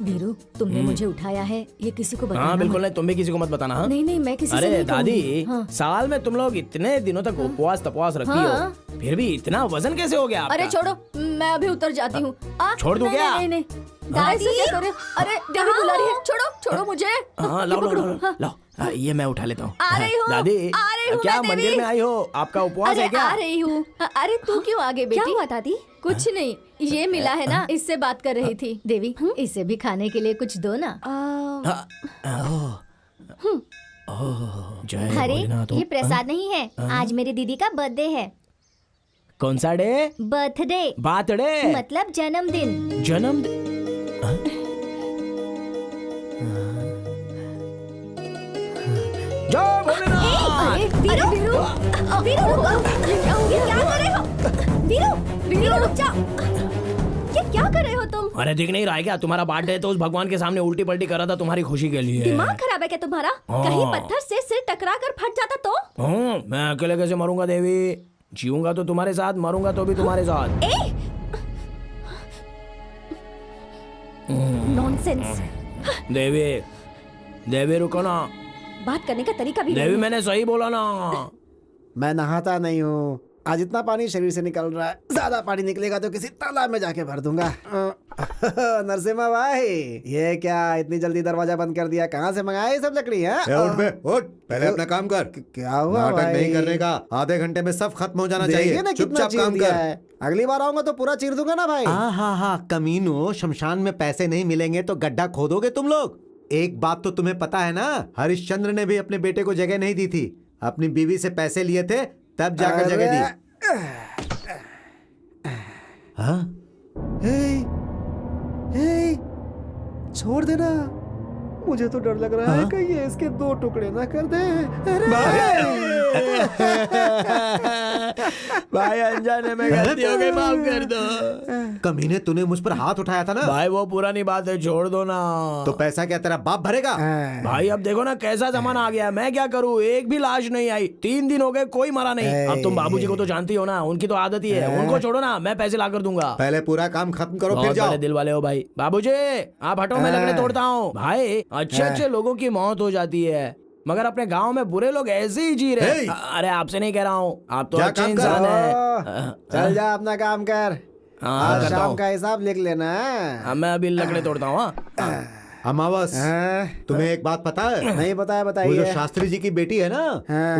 वीरू, तुमने मुझे उठाया है, ये किसी को बताना हाँ बिल्कुल मत। नहीं, तुम भी किसी को मत बताना। हाँ? नहीं नहीं, मैं किसी से अरे नहीं दादी, कहूंगी। हाँ। साल में तुम लोग इतने दिनों तक उपवास तपवास रखती हो, फिर भी इतना वजन कैसे हो गया आपका? अरे छोड़ो, मैं अभी उतर जाती हूँ। छोड़ दूं क्या? नहीं नहीं, दादी क्या करे? अरे देवी बुला रही है, छोड़ो छोड़ो मुझे। हाँ लाओ लाओ लाओ लाओ, ये मैं उठा लेता हूँ। आ रही हूँ, दादी, आ रही हूँ क्या मैं, मंदिर देवी। में आई हो? आपका उपवास अरे है क्या? आ रही हूँ। अरे तू क्यों आगे बेटी? क्या हुआ दादी? कुछ नहीं, ये मिला है ना, इससे बात कर रही थी। देवी, इसे भी खाने के लिए कुछ दो ना। जय अरे भोलेनाथ। ये प्रसाद नहीं है, आज मेरी दीदी का बर्थडे है। कौन सा डे? बर्थडे बर्थडे मतलब जन्मदिन। जन्म। जय भोलेनाथ। वीरू, वीरू, वीरू रुको। क्या हो गया? क्या कर रहे हो? वीरू, वीरू रुक जाओ। ये क्या कर रहे हो तुम? अरे दिख नहीं रहा है क्या? तुम्हारा बर्थडे है तो उस भगवान के सामने उल्टी पल्टी कर रहा था तुम्हारी खुशी के लिए। दिमाग खराब है क्या तुम्हारा? कहीं पत्थर से सिर टकरा कर फट जाता तो? मैं अकेले कैसे मरूंगा देवी? जीऊंगा तो तुम्हारे साथ, मरूंगा तो भी तुम्हारे साथ। नॉनसेंस। देवी, देवी रुको ना। बात करने का तरीका भी देवी नहीं। मैंने सही बोला ना। मैं नहाता नहीं हूँ। आज इतना पानी शरीर से निकल रहा है, ज्यादा पानी निकलेगा तो किसी तालाब में जाके भर दूंगा। नरसिम्हा भाई, ये क्या इतनी जल्दी दरवाजा बंद कर दिया? कहाँ से मंगाए ये सब लकड़ी है? उठ बे, उठ, पहले अपना काम कर। क्या हुआ नाटक भाई? नहीं करने का, आधे घंटे में सब खत्म हो जाना देखिए चाहिए। ना कितना चुपचाप चीर काम दिया कर। है। अगली बार आऊंगा तो पूरा चीर दूंगा ना भाई। हाँ, कमीनो, शमशान में पैसे नहीं मिलेंगे तो गड्ढा खोदोगे तुम लोग। एक बात तो तुम्हें पता है ना, हरिश्चंद्र ने भी अपने बेटे को जगह नहीं दी थी। अपनी बीवी से पैसे लिए थे तब जाकर जगह दी। हाँ? हे, छोड़ देना, मुझे तो डर लग रहा है कहीं ये इसके 2 टुकड़े ना कर दे। भाई अनजाने में गलती हो गई, माफ कर दो। कमीने, तूने मुझ पर हाथ उठाया था ना। भाई वो पुरानी बात है, छोड़ दो ना। तो पैसा क्या तेरा बाप भरेगा? भाई अब देखो ना कैसा जमाना आ गया, मैं क्या करूँ? एक भी लाश नहीं आई, 3 दिन हो गए, कोई मरा नहीं। अब तुम बाबूजी को तो जानती हो ना, उनकी तो आदत ही है। उनको छोड़ो ना, मैं पैसे ला कर दूंगा। पहले पूरा काम खत्म करो फिर बहुत जाओ। बड़े दिल वाले हो भाई। बाबूजी आप हटो, मैं लकड़े तोड़ता हूँ। भाई अच्छे अच्छे लोगों की मौत हो जाती है, मगर अपने गांव में बुरे लोग ऐसे ही जी रहे। अरे आपसे नहीं कह रहा हूँ, आप तो अच्छे इंसान है। चल जा अपना काम कर। हाँ, करता शाम हूँ। का हिसाब लिख लेना। मैं अभी लकड़े तोड़ता हूँ। अमावस, तुम्हें एक बात पता है? नहीं पता है, वो जो बताइए। शास्त्री जी की बेटी है ना,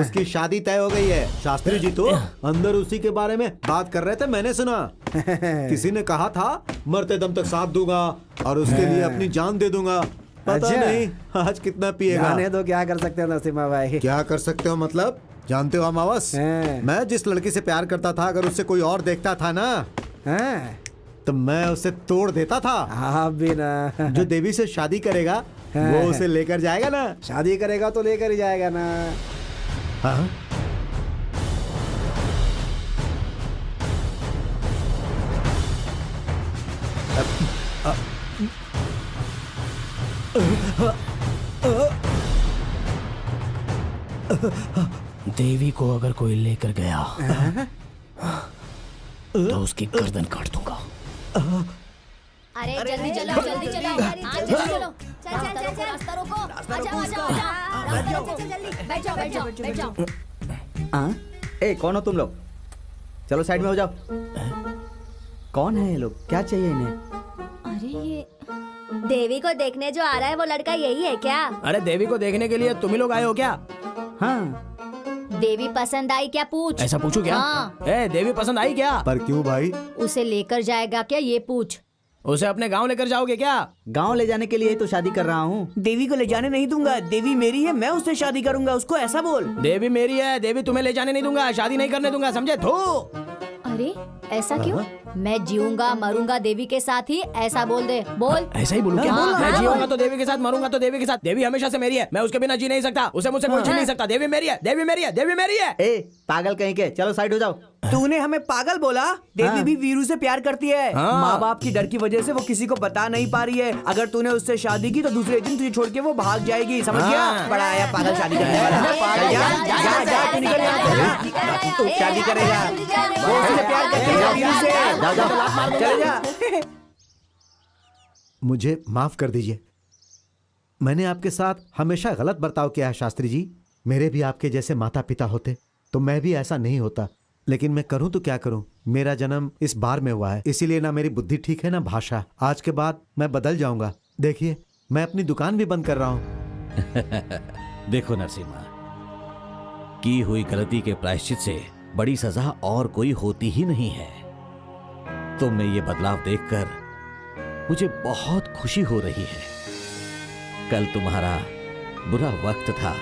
उसकी शादी तय हो गई है। शास्त्री जी तो अंदर उसी के बारे में बात कर रहे थे, मैंने सुना। किसी ने कहा था मरते दम तक साथ दूंगा और उसके लिए अपनी जान दे दूंगा। पता अच्छा। नहीं आज कितना पिएगा। जाने दो, क्या कर सकते हो नरसिम्हा भाई? क्या कर सकते हो मतलब? जानते हो अमावस, मैं जिस लड़की से प्यार करता था, अगर उससे कोई और देखता था ना, तो मैं उसे तोड़ देता था। आप भी ना। जो देवी से शादी करेगा वो उसे लेकर जाएगा ना। शादी करेगा तो लेकर ही जाएगा ना। हाँ? देवी को अगर कोई लेकर गया तो उसकी गर्दन काट दूंगा। अरे जल्दी चलो, जल्दी चलो, जल्दी चलो, चल चल चल, रास्ता रोको, आ जाओ, रास्ता रोको, जल्दी, बैठ जाओ, बैठ जाओ, बैठ जाओ। ए कौन हो तुम लोग? चलो साइड में हो जाओ। कौन है ये लोग? क्या चाहिए इन्हें? अरे ये देवी को देखने जो आ रहा है वो लड़का यही है क्या? अरे देवी को देखने के लिए तुम ही लोग आए हो क्या? हाँ, देवी पसंद आई क्या? पूछ। ऐसा पूछू क्या? हाँ। ए देवी पसंद आई क्या? पर क्यों भाई? उसे लेकर जाएगा क्या, ये पूछ। उसे अपने गांव लेकर जाओगे क्या? गांव ले जाने के लिए ही तो शादी कर रहा हूँ। देवी को ले जाने नहीं दूंगा। देवी मेरी है, मैं उससे शादी करूंगा। उसको ऐसा बोल। देवी मेरी है, देवी तुम्हें ले जाने नहीं दूंगा, शादी नहीं करने दूंगा, समझे? थू। अरे ऐसा क्यों? मैं जीऊंगा मरूंगा देवी के साथ ही, ऐसा बोल दे। बोल। ऐसा ही बोलूं क्या? हाँ, मैं हाँ, जीऊंगा बोल। तो देवी के साथ, मरूंगा तो देवी के साथ। देवी हमेशा से मेरी है, मैं उसके बिना जी नहीं सकता। उसे मुझसे कोई छीन नहीं सकता। देवी मेरी है, देवी मेरी है, देवी मेरी है। ए पागल कहीं के, चलो साइड हो जाओ। तूने हमें पागल बोला? देवी भी वीरू से प्यार करती है। हाँ। माँ बाप की डर की वजह से वो किसी को बता नहीं पा रही है। अगर तूने उससे शादी की तो दूसरे दिन तुझे छोड़ के वो भाग जाएगी, समझ गया? हाँ। बड़ा आया पागल शादी करने वाला। चल जा, जा, जा, तू निकल जा। तू शादी करेगा, वो उससे प्यार करती है वीरू से। चले जा। मुझे माफ कर दीजिए, मैंने आपके साथ हमेशा गलत बर्ताव किया है शास्त्री जी। मेरे भी आपके जैसे माता पिता होते तो मैं भी ऐसा नहीं होता, लेकिन मैं करूं तो क्या करूं। मेरा जन्म इस बार में हुआ है, इसीलिए ना मेरी बुद्धि ठीक है ना भाषा। आज के बाद मैं बदल जाऊंगा। देखिए मैं अपनी दुकान भी बंद कर रहा हूं। देखो नरसिम्हा, की हुई गलती के प्रायश्चित से बड़ी सजा और कोई होती ही नहीं है। तुम में ये बदलाव देखकर मुझे बहुत खुशी हो रही है। कल तुम्हारा बुरा वक्त था,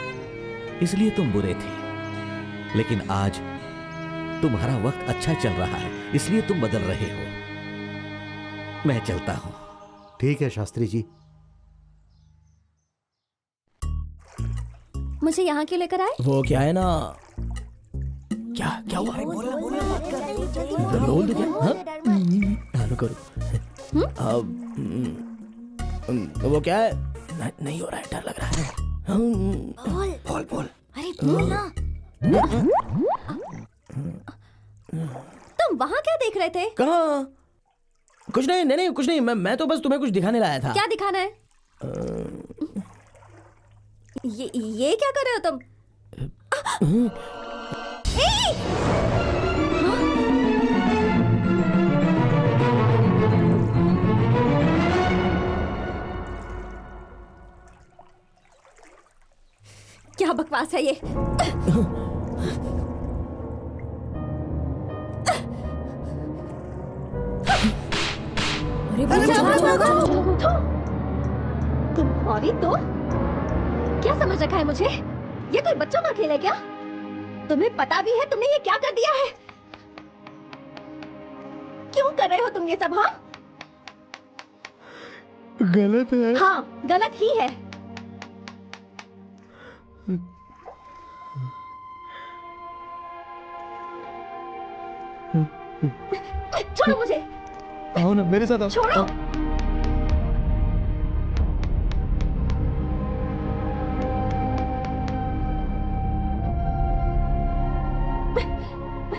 इसलिए तुम बुरे थे, लेकिन आज तुम्हारा वक्त अच्छा चल रहा है, इसलिए तुम बदल रहे हो। मैं चलता हूं। ठीक है शास्त्री जी। मुझे यहाँ क्यों लेकर आए? वो क्या है ना, क्या क्या हुआ? बोल दो क्या? हाँ रुको। वो क्या है? नहीं हो रहा है, डर लग रहा है। बोल। अरे बोल ना। तुम वहाँ क्या देख रहे थे? कहाँ? कुछ नहीं, कुछ नहीं। मैं तो बस तुम्हें कुछ दिखाने लाया था। क्या दिखाना है? ये क्या कर रहे हो तुम? क्या बकवास है ये? तुम्हारी तो क्या समझ रखा है मुझे? ये कोई बच्चों का खेल है क्या? तुम्हें पता भी है तुमने ये क्या कर दिया है? क्यों कर रहे हो तुम ये सब? हाँ गलत है। हाँ गलत ही है। छोड़ो मुझे। आओ ना मेरे साथ आओ। छोड़ो।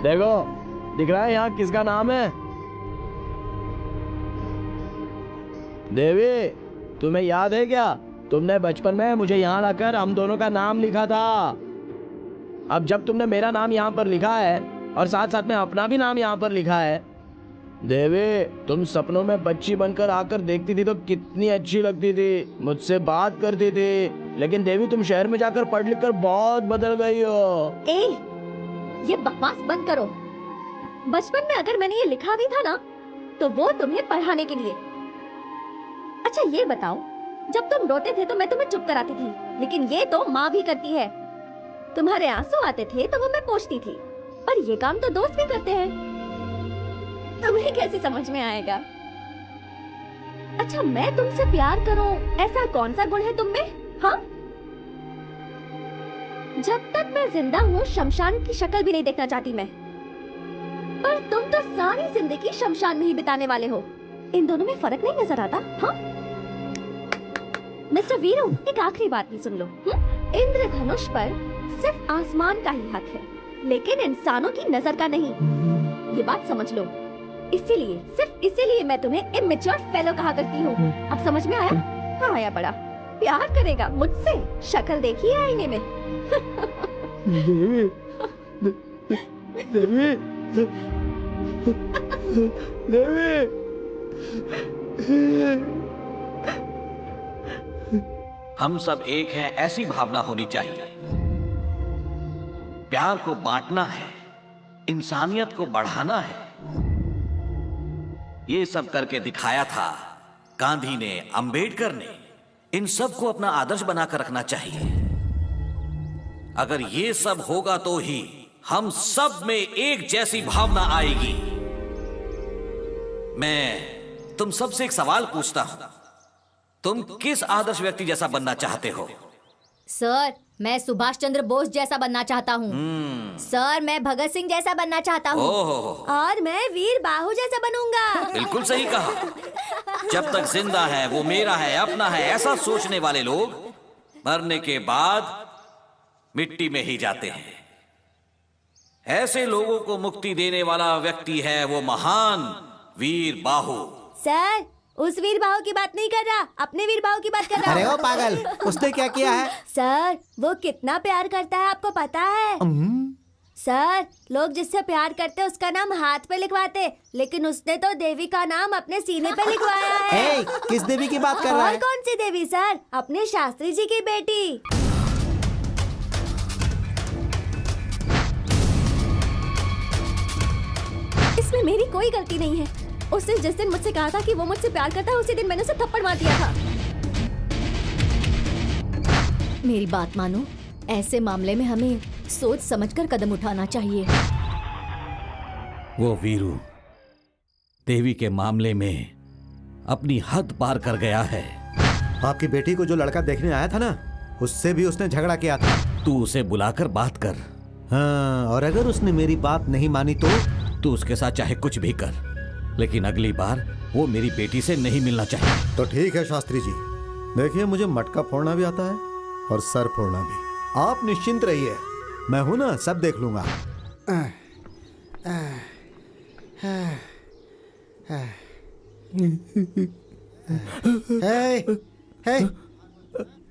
देखो, दिख रहा है यहाँ किसका नाम है? देवी, तुम्हें याद है क्या? तुमने बचपन में मुझे यहाँ लाकर हम दोनों का नाम लिखा था। अब जब तुमने मेरा नाम यहाँ पर लिखा है और साथ साथ में अपना भी नाम यहाँ पर लिखा है, देवी तुम सपनों में बच्ची बनकर आकर देखती थी तो कितनी अच्छी लगती थी, मुझसे बात करती थी। लेकिन देवी तुम शहर में जाकर पढ़ लिख कर बहुत बदल गई हो। ये बकवास बंद करो। बचपन में अगर मैंने ये लिखा भी था ना तो वो तुम्हें पढ़ाने के लिए। अच्छा ये बताओ, जब तुम रोते थे तो मैं तुम्हें चुप कराती थी, लेकिन ये तो माँ भी करती है। तुम्हारे आंसू आते थे तो वो मैं पोंछती थी, पर ये काम तो दोस्त भी करते हैं। तुम्हें कैसे समझ में आएगा? अच्छा मैं तुमसे प्यार करूं, ऐसा कौन सा गुण है तुम में? हाँ, जब तक मैं जिंदा हूँ शमशान की शक्ल भी नहीं देखना चाहती मैं, पर तुम तो सारी जिंदगी शमशान में ही बिताने वाले हो। इन दोनों में फर्क नहीं नजर आता? हाँ मिस्टर वीरू, एक आखिरी बात भी सुन लो। इंद्रधनुष पर सिर्फ आसमान का ही हक है, लेकिन इंसानों की नजर का नहीं। ये बात समझ लो। इसीलिए, सिर्फ इसीलिए मैं तुम्हें इमेच्योर फेलो कहा करती हूँ। अब समझ में आया? हाँ आया। बड़ा प्यार करेगा मुझसे? शक्ल देखी है आईने में? देवी, देवी, देवी। हम सब एक हैं, ऐसी भावना होनी चाहिए। प्यार को बांटना है, इंसानियत को बढ़ाना है। ये सब करके दिखाया था। गांधी ने, अंबेडकर ने, इन सब को अपना आदर्श बनाकर रखना चाहिए। अगर ये सब होगा तो ही हम सब में एक जैसी भावना आएगी। मैं तुम सबसे एक सवाल पूछता हूं, तुम किस आदर्श व्यक्ति जैसा बनना चाहते हो? सर, मैं सुभाष चंद्र बोस जैसा बनना चाहता हूँ। सर, मैं भगत सिंह जैसा बनना चाहता हूँ। और मैं वीर बाहु जैसा बनूंगा। बिल्कुल सही कहा। जब तक जिंदा है वो मेरा है, अपना है, ऐसा सोचने वाले लोग मरने के बाद मिट्टी में ही जाते हैं। ऐसे लोगों को मुक्ति देने वाला व्यक्ति है वो महान वीर बाहु। सर, उस वीर बाहु की बात नहीं कर रहा, अपने वीर बाहु की बात कर रहा। अरे ओ पागल, उसने क्या किया है? सर, वो कितना प्यार करता है आपको पता है? सर, लोग जिससे प्यार करते उसका नाम हाथ पे लिखवाते, लेकिन उसने तो देवी का नाम अपने सीने पे लिखवाया है। किस देवी की बात कर रहा है? और कौन सी देवी सर? अपने शास्त्री जी की बेटी। इसमें मेरी कोई गलती नहीं है। उसने जिस दिन मुझसे कहा था कि वो मुझसे प्यार करता है, उसी दिन मैंने उसे थप्पड़ मार दिया था। मेरी बात मानो, ऐसे मामले में हमें सोच समझकर कदम उठाना चाहिए। वो वीरू देवी के मामले में अपनी हद पार कर गया है। आपकी बेटी को जो लड़का देखने आया था ना, उससे भी उसने झगड़ा किया था। तू उसे बुलाकर बात कर। हाँ, और अगर उसने मेरी बात नहीं मानी तो? तू उसके साथ चाहे कुछ भी कर, लेकिन अगली बार वो मेरी बेटी से नहीं मिलना चाहिए। तो ठीक है शास्त्री जी, देखिए मुझे मटका फोड़ना भी आता है और सर फोड़ना भी। आप निश्चिंत रहिए, मैं हूं ना, सब देख लूंगा।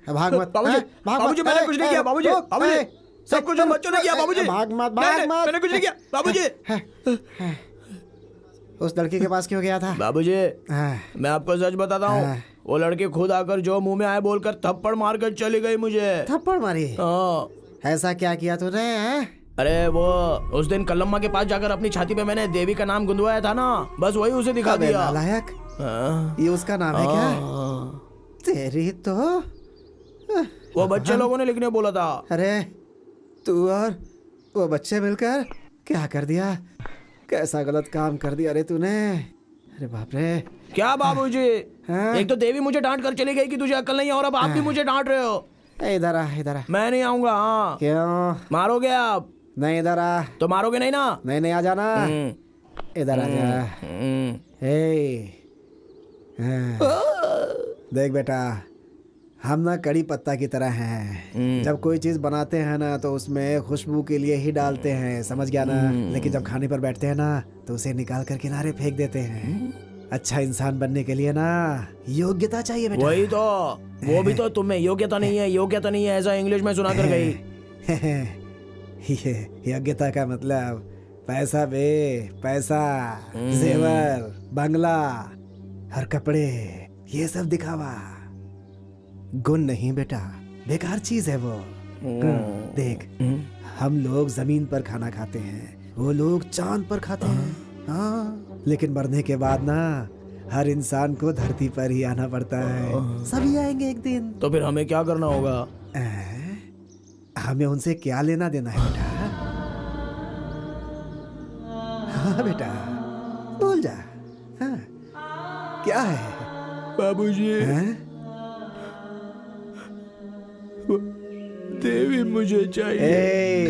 भाग मत बाबूजी, मैंने कुछ नहीं किया बाबूजी। बाबूजी, सब कुछ हम बच्चों ने किया बाबूजी। भाग मत मैंने कुछ नहीं किया बाबूजी। उस लड़की के पास क्यों गया था? बाबूजी, मैं आपको सच बताता हूँ, वो लड़की खुद आकर जो मुंह में आए बोलकर थप्पड़ मारकर चली गई मुझे। थप्पड़ मारी? ऐसा क्या किया तूने? अरे वो उस दिन कलम्मा के पास जाकर अपनी छाती पे मैंने देवी का नाम गुंदवाया था ना, बस वही उसे दिखा दिया। नालायक, ये उसका नाम है क्या? तेरी तो वो बच्चे लोगों ने लिखने बोला था। अरे तू और वो बच्चे मिलकर क्या कर दिया? कैसा गलत काम कर दिया रे तूने? अरे बाप रे। क्या बाबूजी, एक तो देवी मुझे डांट कर चली गई कि तुझे अक्ल नहीं है, और अब आप भी मुझे डांट रहे हो। इधर आ, इधर आ। मैं नहीं आऊंगा। हाँ, क्यों? मारोगे आप? नहीं, इधर आ। तो मारोगे नहीं ना? नहीं नहीं, आ जाना, इधर आ जा। देख बेटा, हम ना कड़ी पत्ता की तरह हैं। जब कोई चीज बनाते हैं ना तो उसमें खुशबू के लिए ही डालते हैं, समझ गया ना? लेकिन जब खाने पर बैठते हैं ना तो उसे निकाल कर किनारे फेंक देते हैं। अच्छा इंसान बनने के लिए ना योग्यता चाहिए बेटा। वही तो, वो भी तो तुम्हें योग्यता नहीं है, योग्यता नहीं है, ऐसा इंग्लिश में सुना कर गई। ये योग्यता का मतलब पैसा बे, पैसा, जेवर, बंगला और कपड़े, ये सब दिखावा। गुण नहीं बेटा, बेकार चीज है वो। देख, हम लोग जमीन पर खाना खाते हैं, वो लोग चांद पर खाते हैं। हाँ, लेकिन मरने के बाद ना हर इंसान को धरती पर ही आना पड़ता है। सभी आएंगे एक दिन। तो फिर हमें क्या करना होगा? हमें उनसे क्या लेना देना है बेटा? हाँ बेटा, बोल जा। हाँ, क्या है बाबूजी? देवी मुझे चाहिए।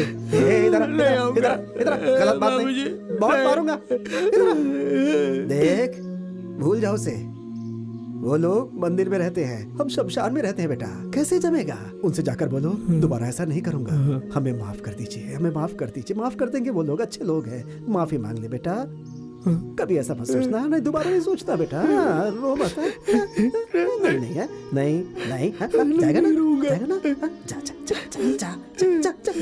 इधर गलत बात नहीं, बहुत मारूंगा। देख, भूल जाओ उसे। वो लोग मंदिर में रहते हैं, हम शमशान में रहते हैं बेटा। कैसे जमेगा? उनसे जाकर बोलो दोबारा ऐसा नहीं करूंगा, हमें माफ कर दीजिए, हमें माफ कर दीजिए। माफ कर देंगे, वो लोग अच्छे लोग हैं। माफी मांग ले बेटा, कभी ऐसा मत सोचना। नहीं, दोबारा नहीं सोचना बेटा। रो मत। नहीं है, नहीं नहीं, जाएगा ना, जाएगा ना। जा जा जा जा जा जा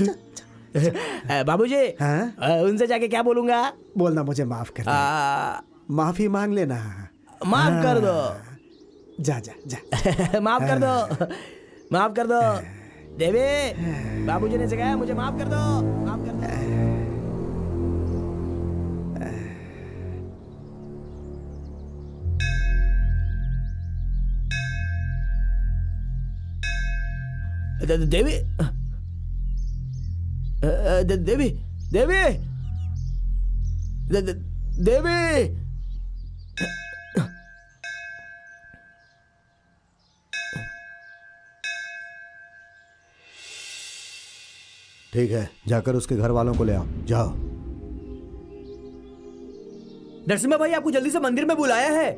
जा। बाबूजी, उनसे जाके क्या बोलूंगा? बोलना मुझे माफ कर दे, माफी मांग लेना। माफ कर दो। जा जा जा। माफ कर दो, माफ कर दो। देवी, बाबूजी ने सिखाया, मुझे माफ कर दो, माफ कर दो। देवी देवी देवी देवी ठीक है, जाकर उसके घर वालों को ले आओ, जाओ। नरसिम्हा भाई आपको जल्दी से मंदिर में बुलाया है।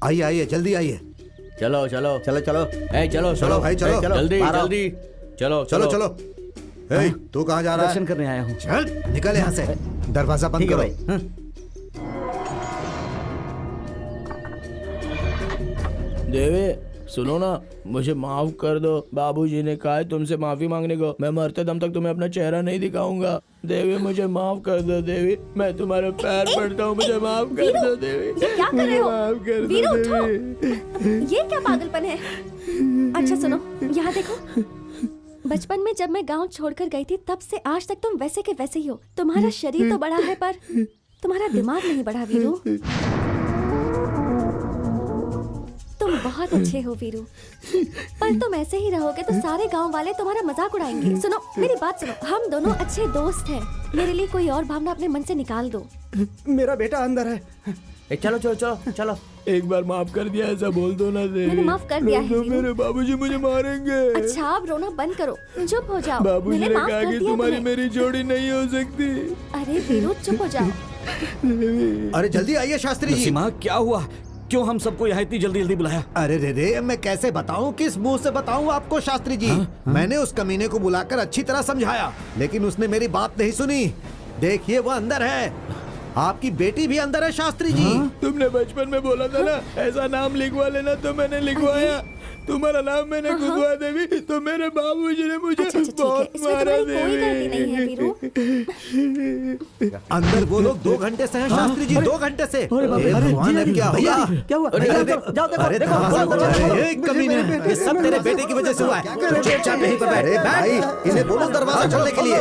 आइए आइए, जल्दी आइए। चलो चलो चलो चलो चलो चलो भाई, चलो जल्दी बाहर आओ। जल्दी चलो चलो चलो। ए, तू कहाँ जा रहा है? दर्शन करने आया हूँ। चल निकल यहाँ से, दरवाजा बंद ठीक है करो। भाई। हाँ। देवी सुनो ना, मुझे माफ कर दो। बाबूजी ने कहा है तुमसे माफी मांगने को। मैं मरते दम तक तुम्हें अपना चेहरा नहीं दिखाऊंगा। देवी मुझे माफ कर दो। देवी मैं तुम्हारे पैर पड़ता हूँ, मुझे माफ कर दो देवी। ये क्या कर रहे हो? माफ कर वीरू, दो उठो। देवी। ये क्या पागलपन है? अच्छा सुनो, यहाँ देखो। बचपन में जब मैं गांव छोड़कर गई थी तब से आज तक तुम वैसे के वैसे ही हो। तुम्हारा शरीर तो बड़ा है पर तुम्हारा दिमाग नहीं बढ़ा वीरू। तुम बहुत अच्छे हो वीरू, पर तुम ऐसे ही रहोगे तो सारे गांव वाले तुम्हारा मजाक उड़ाएंगे। सुनो मेरी बात सुनो, हम दोनों अच्छे दोस्त हैं। मेरे लिए कोई और भावना अपने मन से निकाल दो। मेरा बेटा अंदर है। चलो चलो चलो चलो। एक बार माफ कर दिया ऐसा बोल दो ना देवी। मैंने माफ कर दिया है वीरू। मेरे बाबूजी मुझे मारेंगे। अच्छा अब रोना बंद करो, चुप हो जाओ। बाबूजी मैंने ने माफ कहा कर कि दिया तुम्हारी तुम्हें। मेरी जोड़ी नहीं हो सकती। अरे वीरू चुप हो जाओ। अरे जल्दी आइए शास्त्री जी। नरसिम्हा क्या हुआ? क्यों हम सबको यहाँ इतनी जल्दी जल्दी बुलाया? अरे रे रे, मैं कैसे बताऊं, किस मुंह से बताऊं आपको शास्त्री जी। मैंने उस कमीने को बुलाकर अच्छी तरह समझाया, लेकिन उसने मेरी बात नहीं सुनी। देखिए वो अंदर है, आपकी बेटी भी अंदर है शास्त्री जी। तुमने बचपन में बोला था ना ऐसा नाम लिखवा लेना, तो मैंने लिखवाया। तुम्हारा नाम मैंने खुदवा देवी, तो मेरे बाबूजी ने मुझे अच्छा, ठीक है। बहुत इसमें मारा तुम्हारी कोई गलती नहीं है वीरू। अंदर वो लोग 2 घंटे से हैं शास्त्री जी, 2 घंटे से। अरे बाप रे, भगवान, अब क्या भैया, हुआ? क्या हुआ? अरे जाओ, अरे, जाओ, जाओ, देखो, अरे देखो, दरवाजा देखो, खोलो। देखो। ये कमीने, ये सब तेरे बेटे की वजह से हुआ है। तू चुपचाप यहीं पर बैठ। अरे भाई, इन्हें बोलो दरवाजा खोलने के लिए।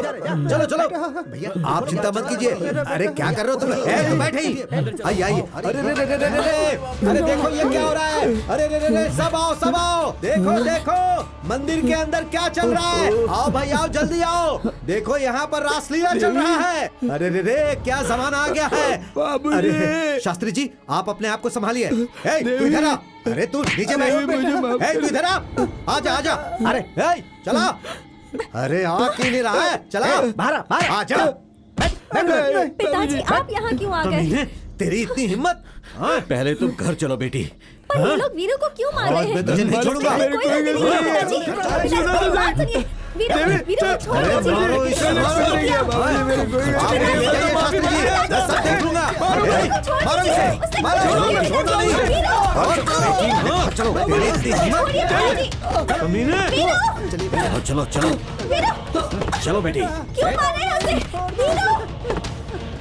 चलो चलो भैया, आप चिंता मत कीजिए। अरे क्या कर रहे हो तुम? तू बैठे ही। आइए आइए। अरे रे रे रे रे रे, अरे देखो ये क्या हो रहा है। अरे रे रे रे, सब आओ सब आओ। देखो देखो मंदिर के अंदर क्या चल रहा है। आओ भाई आओ, जल्दी आओ। देखो यहाँ पर रासलीला चल रहा है। अरे रे रे, क्या जमाना आ गया है। बाबूजी। अरे शास्त्री जी, आप अपने आप को संभालिए। तू इधर आ। अरे तू नीचे बैठ। तू इधर आ। आजा आजा। अरे चला। अरे आ क्यों नहीं रहा है? चला बाहर बाहर आ जा। पिताजी आप यहाँ क्यों आ गए? तेरी इतनी हिम्मत। पहले तुम घर चलो बेटी। पर ये लोग वीरू को क्यों मार रहे हैं? मैं तुझे नहीं छोड़ूंगा। कोई गलती नहीं है पिताजी। पिताजी, बात सुनिए। वीरू वीरू को छोड़ दीजिए। मारो इसे, मारो। आप ले जाइए शास्त्री जी, मैं सब देख लूंगा। मारो इसे, मारो। छोड़ना नहीं। चलो तेरी इतनी हिम्मत। कमीने। चलो चलो चलो बेटी। क्यों मार रहे हैं उसे? वीरू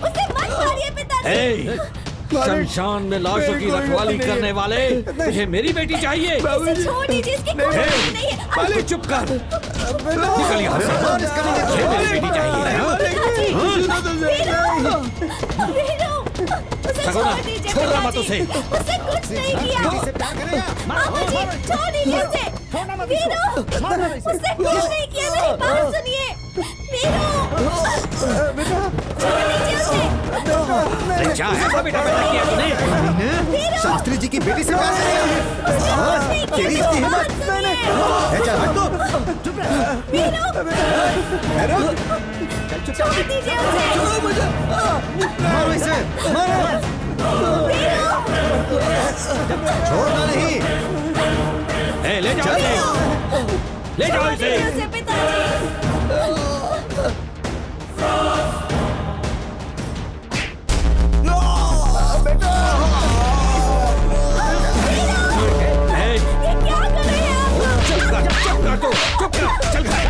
उसे मत मारिए पिताजी। शमशान में लाशों की रखवाली करने वाले, तुझे मेरी बेटी चाहिए? इसे छोड़ दीजिए, इसकी कोई गलती नहीं है। पहले चुप कर। निकल यहाँ से। मुझे मेरी बेटी चाहिए। छोड़ना मत उसे। उसने कुछ नहीं किया। मामा जी छोड़ दीजिए उसे। वीरू उसने कुछ नहीं किया, मेरी बात सुनिए। वीरू छोड़ दीजिए उसे। क्या ऐसा बेटा पैदा किया तूने? शास्त्री जी की बेटी से प्यार करेगा? तेरी इतनी हिम्मत। चल हट तू। चुप रह। वीरू छोड़ दीजिए उसे। मारो इसे, मारो। छोड़ना नहीं। ले जाओ इसे। ले जाओ इसे। उसे पिताजी। ये क्या कर रहे हैं आप? चुप कर तू, चुप कर, चल घर।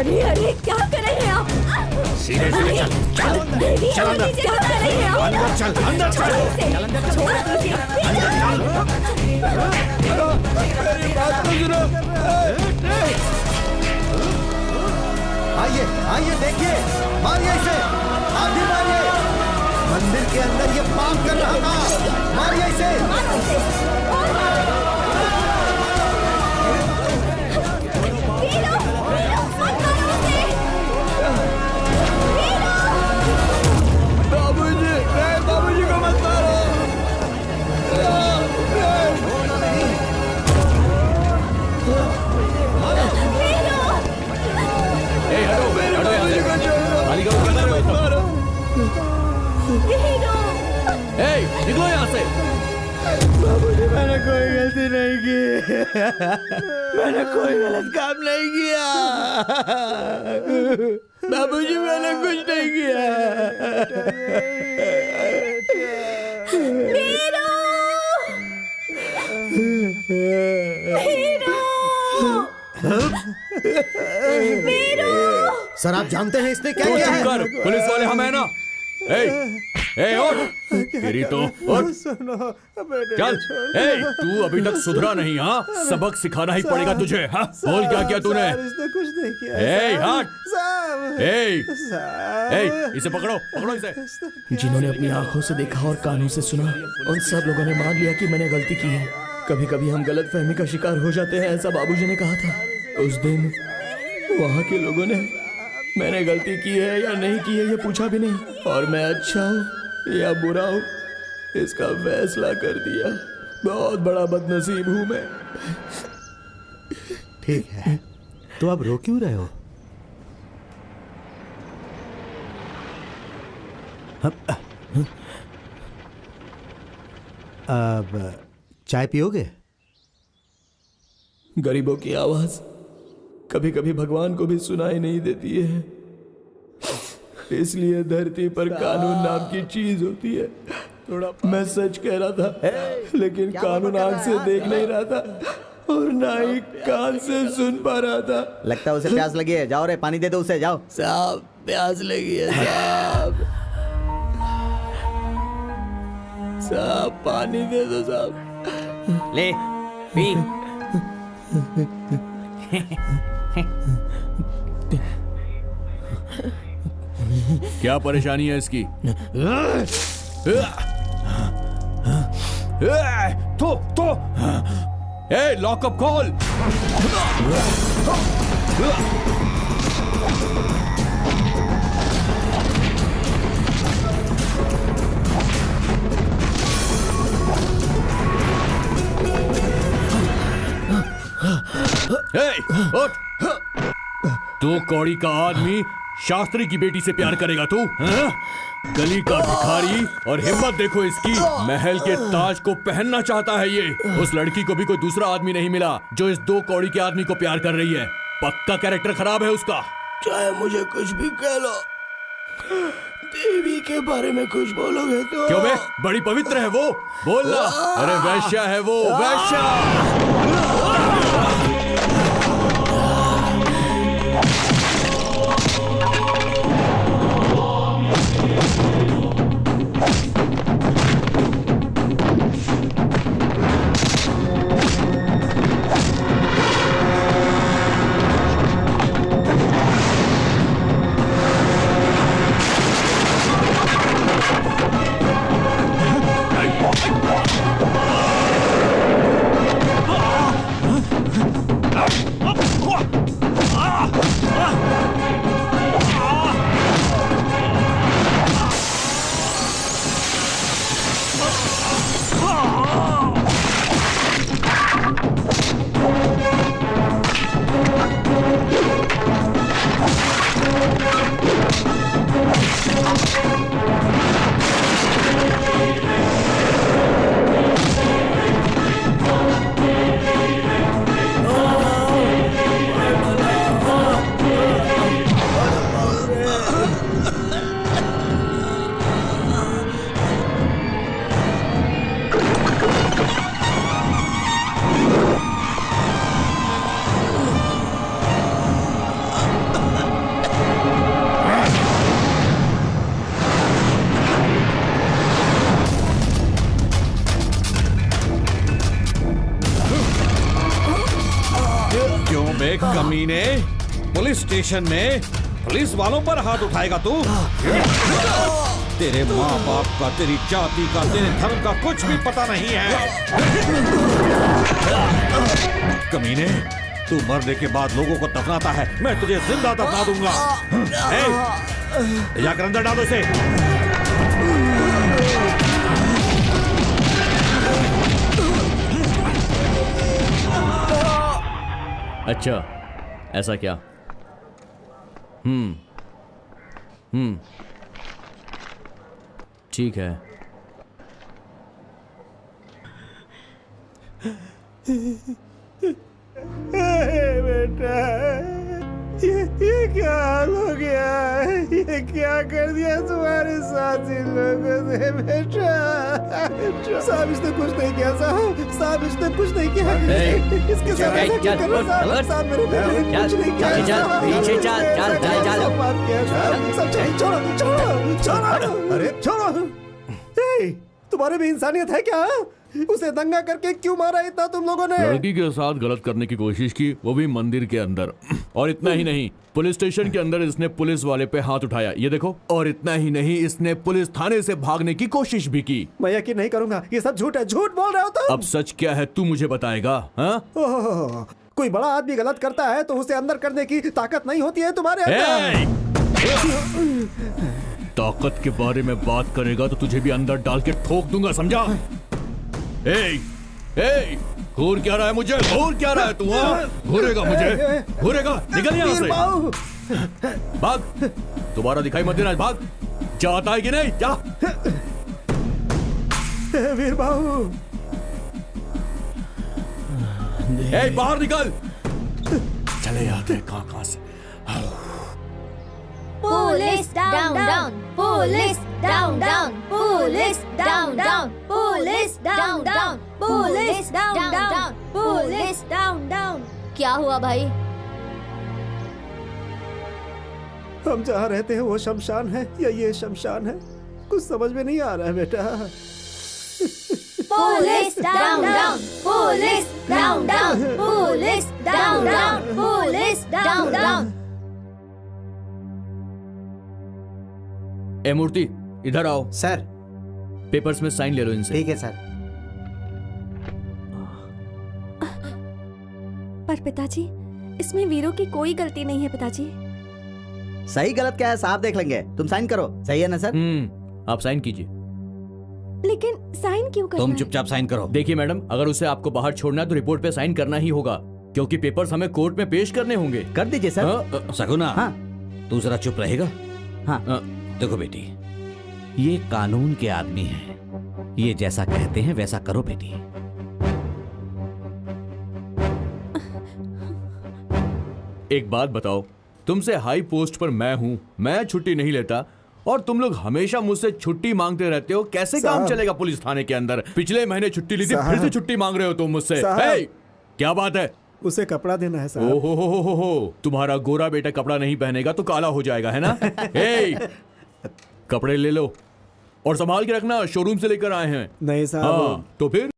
अरे अरे क्या कर रहे हैं आप? सीधे सीधे चल, चल, देवी चल अंदर। क्या कर रहे हैं आप? अंदर चल, अंदर चल। छोड़ दीजिए। मेरी बात तो सुनो। आइए आइए देखिए, मारिए इसे, आप भी मारिए। मंदिर के अंदर ये पाप कर रहा था, मारिए इसे। बाबूजी को मत मारो। निकलो यहाँ से। बाबूजी मैंने कोई गलती नहीं की, मैंने कोई गलत काम नहीं किया। बाबूजी मैंने कुछ नहीं किया। सर आप जानते हैं इसने क्या तू किया चुप है? कर, पुलिस वाले हम है ना। ए उठ, तेरी तो उठ। चल, तू अभी तक सुधरा नहीं। हाँ, सबक सिखाना ही पड़ेगा तुझे। हाँ, बोल क्या किया तूने? इसने कुछ नहीं किया। हट। इसे पकड़ो, पकड़ो इसे। जिन्होंने अपनी आंखों से देखा और कानों से सुना, उन सब लोगों ने मान लिया कि मैंने गलती की है। कभी कभी हम गलत फहमी का शिकार हो जाते हैं, ऐसा बाबूजी ने कहा था। उस दिन वहाँ के लोगों ने मैंने गलती की है या नहीं की है ये पूछा भी नहीं, और मैं अच्छा हूँ या बुरा हूँ इसका फैसला कर दिया। बहुत बड़ा बदनसीब हूँ मैं। ठीक है, तो अब रो क्यों रहे हो? अब चाय पियोगे? गरीबों की आवाज कभी कभी भगवान को भी सुनाई नहीं देती है, इसलिए धरती पर कानून नाम की चीज होती है। मैं सच कह रहा था, लेकिन कानून आंख से देख नहीं रहा था और ना ही कान से सुन पा रहा था। लगता है उसे प्यास लगी है, जाओ रे पानी दे दो उसे, जाओ। साहब प्यास लगी है साहब, साहब पानी दे दो साहब। ले पी। क्या परेशानी है इसकी? लॉकअप खोल। उठ। तू कौड़ी का आदमी शास्त्री की बेटी से प्यार करेगा तू? गली का भिखारी, और हिम्मत देखो इसकी, महल के ताज को पहनना चाहता है ये। उस लड़की को भी कोई दूसरा आदमी नहीं मिला जो इस 2 कौड़ी के आदमी को प्यार कर रही है। पक्का कैरेक्टर खराब है उसका। चाहे मुझे कुछ भी कह लो, देवी के बारे में कुछ बोलोगे तो। क्यों बे? बड़ी पवित्र है वो, बोलना। अरे वैश्या है वो, वैश्या। अरे कमीने, पुलिस स्टेशन में पुलिस वालों पर हाथ उठाएगा तू? तेरे माँ बाप का, तेरी जाति का, तेरे धर्म का कुछ भी पता नहीं है। कमीने, तू मरने के बाद लोगों को दफनाता है, मैं तुझे जिंदा दफना दूंगा। जाकर अंदर डालो इसे। अच्छा, ऐसा क्या? ठीक है। बेटा, ये क्या हाल हो गया है? ये क्या कर दिया तुम्हारे साथी लोगों ने बेटा? साहब इसने कुछ नहीं किया, साहब इसने कुछ नहीं किया। इसके साथ ऐसा क्यों कर रहे हो साहब? मेरे बेटे ने कुछ नहीं किया। छोड़ो। अरे छोड़ो, तुम्हारे भी इंसानियत है क्या? उसे दंगा करके क्यों मारा इतना तुम लोगों ने? लड़की के साथ गलत करने की कोशिश की, वो भी मंदिर के अंदर। और इतना ही नहीं, पुलिस स्टेशन के अंदर इसने पुलिस वाले पे हाथ उठाया, ये देखो। और इतना ही नहीं, इसने पुलिस थाने से भागने की कोशिश भी की। मैं यकीन नहीं करूंगा, ये सब झूठ है, झूठ बोल रहे हो तुम। अब सच क्या है तू मुझे बताएगा? हाँ? कोई बड़ा आदमी गलत करता है तो उसे अंदर करने की ताकत नहीं होती है तुम्हारे अंदर। ताकत के बारे में बात करेगा तो तुझे भी अंदर डाल के ठोक दूंगा, समझा? घूर क्या रहा है मुझे? घूर क्या रहा है तू? घूरेगा मुझे? घूरेगा? निकल यहाँ से, भाग। दोबारा दिखाई मत देना, भाग। जाता है कि नहीं? जा। वीर बाबू, बाहर निकल। चले जाते हैं कहाँ से। Police down down, police down down, police down down, police down down, police down down, police down down. क्या हुआ भाई? हम जहाँ रहते हैं वो शमशान है या ये शमशान है? कुछ समझ में नहीं आ रहा है बेटा। Police down down, police down down, police down down, police down down. ए मूर्ति, इधर आओ। सर, पेपर्स में साइन ले लो इनसे। ठीक है सर। पर पिताजी, इसमें वीरों की कोई गलती नहीं है पिताजी। सही गलत क्या है साहब देख लेंगे, तुम साइन करो। सही है ना सर? आप साइन कीजिए। लेकिन साइन क्यों करना तुम है? चुपचाप साइन करो। देखिए मैडम, अगर उसे आपको बाहर छोड़ना है तो रिपोर्ट पे साइन करना ही होगा, क्योंकि पेपर्स हमें कोर्ट में पेश करने होंगे। कर दीजिए सर। सगुना, हाँ। तू जरा चुप रहेगा? हाँ। देखो बेटी, ये कानून के आदमी हैं, ये जैसा कहते हैं वैसा करो बेटी। एक बात बताओ, तुमसे हाई पोस्ट पर मैं हूं, मैं छुट्टी नहीं लेता, और तुम लोग हमेशा मुझसे छुट्टी मांगते रहते हो। कैसे काम चलेगा पुलिस थाने के अंदर? पिछले महीने छुट्टी ली थी, फिर से छुट्टी मांग रहे हो तुम मुझसे। क्या बात है? उसे कपड़ा देना है साहब। ओहो, तुम्हारा गोरा बेटा कपड़ा नहीं पहनेगा तो काला हो जाएगा, है ना? कपड़े ले लो और संभाल के रखना, शोरूम से लेकर आए हैं। नहीं साहब। हाँ, तो फिर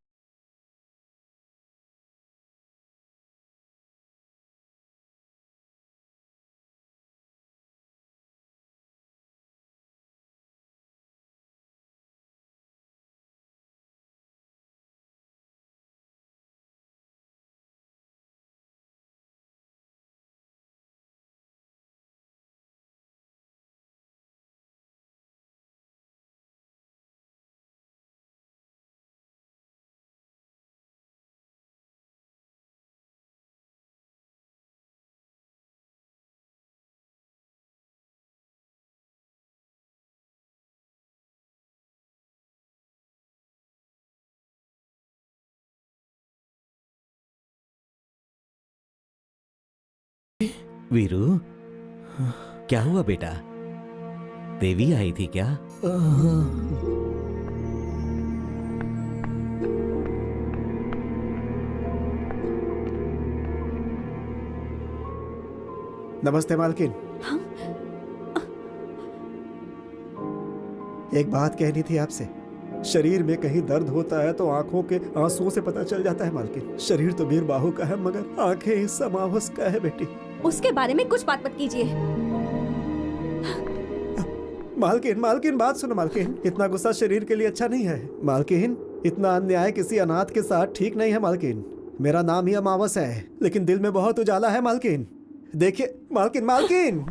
वीरू, क्या हुआ बेटा? देवी आई थी क्या? नमस्ते मालकिन। एक बात कहनी थी आपसे। शरीर में कहीं दर्द होता है तो आंखों के आंसुओं से पता चल जाता है मालकिन। शरीर तो वीर बाहु का है मगर आंखें इस अमावस का है बेटी। उसके बारे में कुछ बात मत कीजिए। मालकिन मालकिन बात सुनो मालकिन, इतना गुस्सा शरीर के लिए अच्छा नहीं है मालकिन। इतना अन्याय किसी अनाथ के साथ ठीक नहीं है मालकिन। मेरा नाम ही अमावस है लेकिन दिल में बहुत उजाला है मालकिन। देखिए मालकिन, मालकिन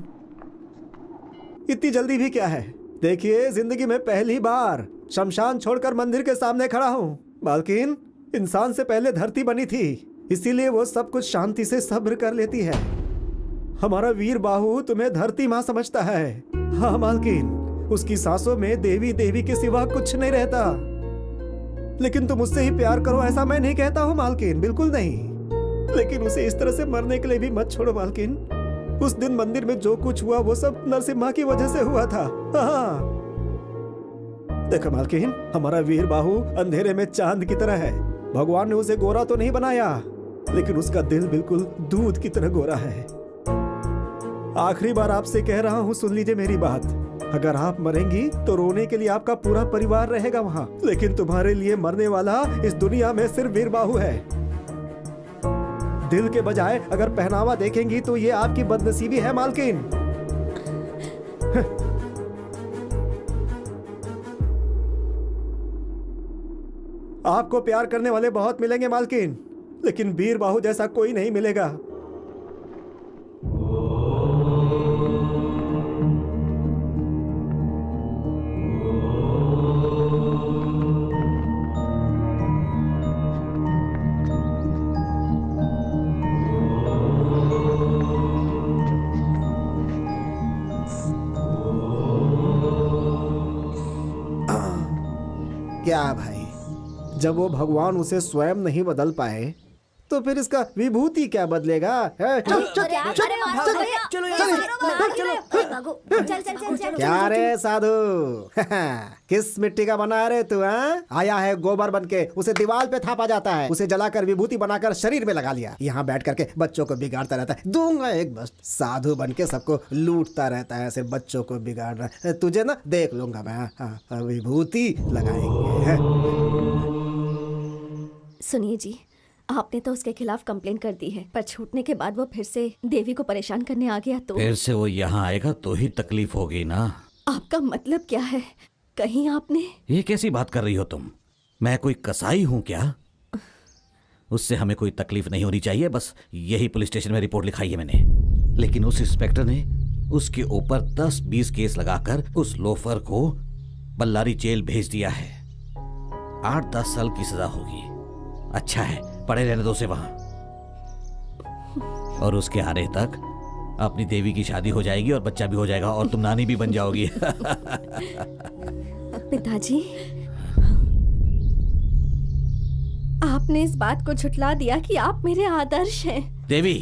इतनी जल्दी भी क्या है। देखिए जिंदगी में पहली बार शमशान छोड़कर मंदिर के सामने खड़ा हूँ मालकिन। इंसान से पहले धरती बनी थी, इसीलिए वो सब कुछ शांति से सब्र कर लेती है। हमारा वीर बाहु तुम्हें धरती माँ समझता है। हाँ मालकिन, उसकी सांसों में देवी देवी के सिवा कुछ नहीं रहता। लेकिन तुम उससे ही प्यार करो ऐसा मैं नहीं कहता हूँ मालकिन, बिल्कुल नहीं। लेकिन उसे इस तरह से मरने के लिए भी मत छोड़ो मालकिन। उस दिन मंदिर में जो कुछ हुआ वो सब नरसिम्हा की वजह से हुआ था। हाँ देखो मालकिन, हमारा वीर बाहु अंधेरे में चांद की तरह है। भगवान ने उसे गोरा तो नहीं बनाया लेकिन उसका दिल बिल्कुल दूध की तरह गोरा है। आखिरी बार आपसे कह रहा हूँ, सुन लीजिए मेरी बात। अगर आप मरेंगी तो रोने के लिए आपका पूरा परिवार रहेगा वहाँ, लेकिन तुम्हारे लिए मरने वाला इस दुनिया में सिर्फ वीर बाहु है। दिल के बजाय अगर पहनावा देखेंगी तो ये आपकी बदनसीबी है मालकिन। आपको प्यार करने वाले बहुत मिलेंगे मालकिन, लेकिन वीर बाहु जैसा कोई नहीं मिलेगा। क्या भाई, जब वो भगवान उसे स्वयं नहीं बदल पाए तो फिर इसका विभूति क्या बदलेगा? क्या रे साधु, किस मिट्टी का बना रे तू? आया है गोबर बन के, उसे दीवार पे थापा जाता है, उसे जलाकर विभूति बनाकर शरीर में लगा लिया। यहाँ बैठ करके बच्चों को बिगाड़ता रहता है। दूंगा एक बस। साधु बन के सबको लूटता रहता है, सिर्फ बच्चों को बिगाड़ रहा है। तुझे ना देख लूंगा मैं। विभूति लगाएंगे। सुनिए जी, आपने तो उसके खिलाफ कंप्लेन कर दी है, पर छूटने के बाद वो फिर से देवी को परेशान करने आ गया तो फिर से वो यहाँ आएगा तो ही तकलीफ होगी ना। आपका मतलब क्या है? कहीं आपने... ये कैसी बात कर रही हो तुम? मैं कोई कसाई हूँ क्या? उससे हमें कोई तकलीफ नहीं होनी चाहिए, बस यही पुलिस स्टेशन में रिपोर्ट लिखाई है मैंने। लेकिन उस इंस्पेक्टर ने उसके ऊपर 10-20 केस लगाकर उस लोफर को बल्लारी जेल भेज दिया है। 8-10 साल की सजा होगी। अच्छा है, पड़े रहने दो उसे वहां, और उसके आने तक अपनी देवी की शादी हो जाएगी और बच्चा भी हो जाएगा और तुम नानी भी बन जाओगी। पिताजी, आपने इस बात को झुठला दिया कि आप मेरे आदर्श हैं। देवी,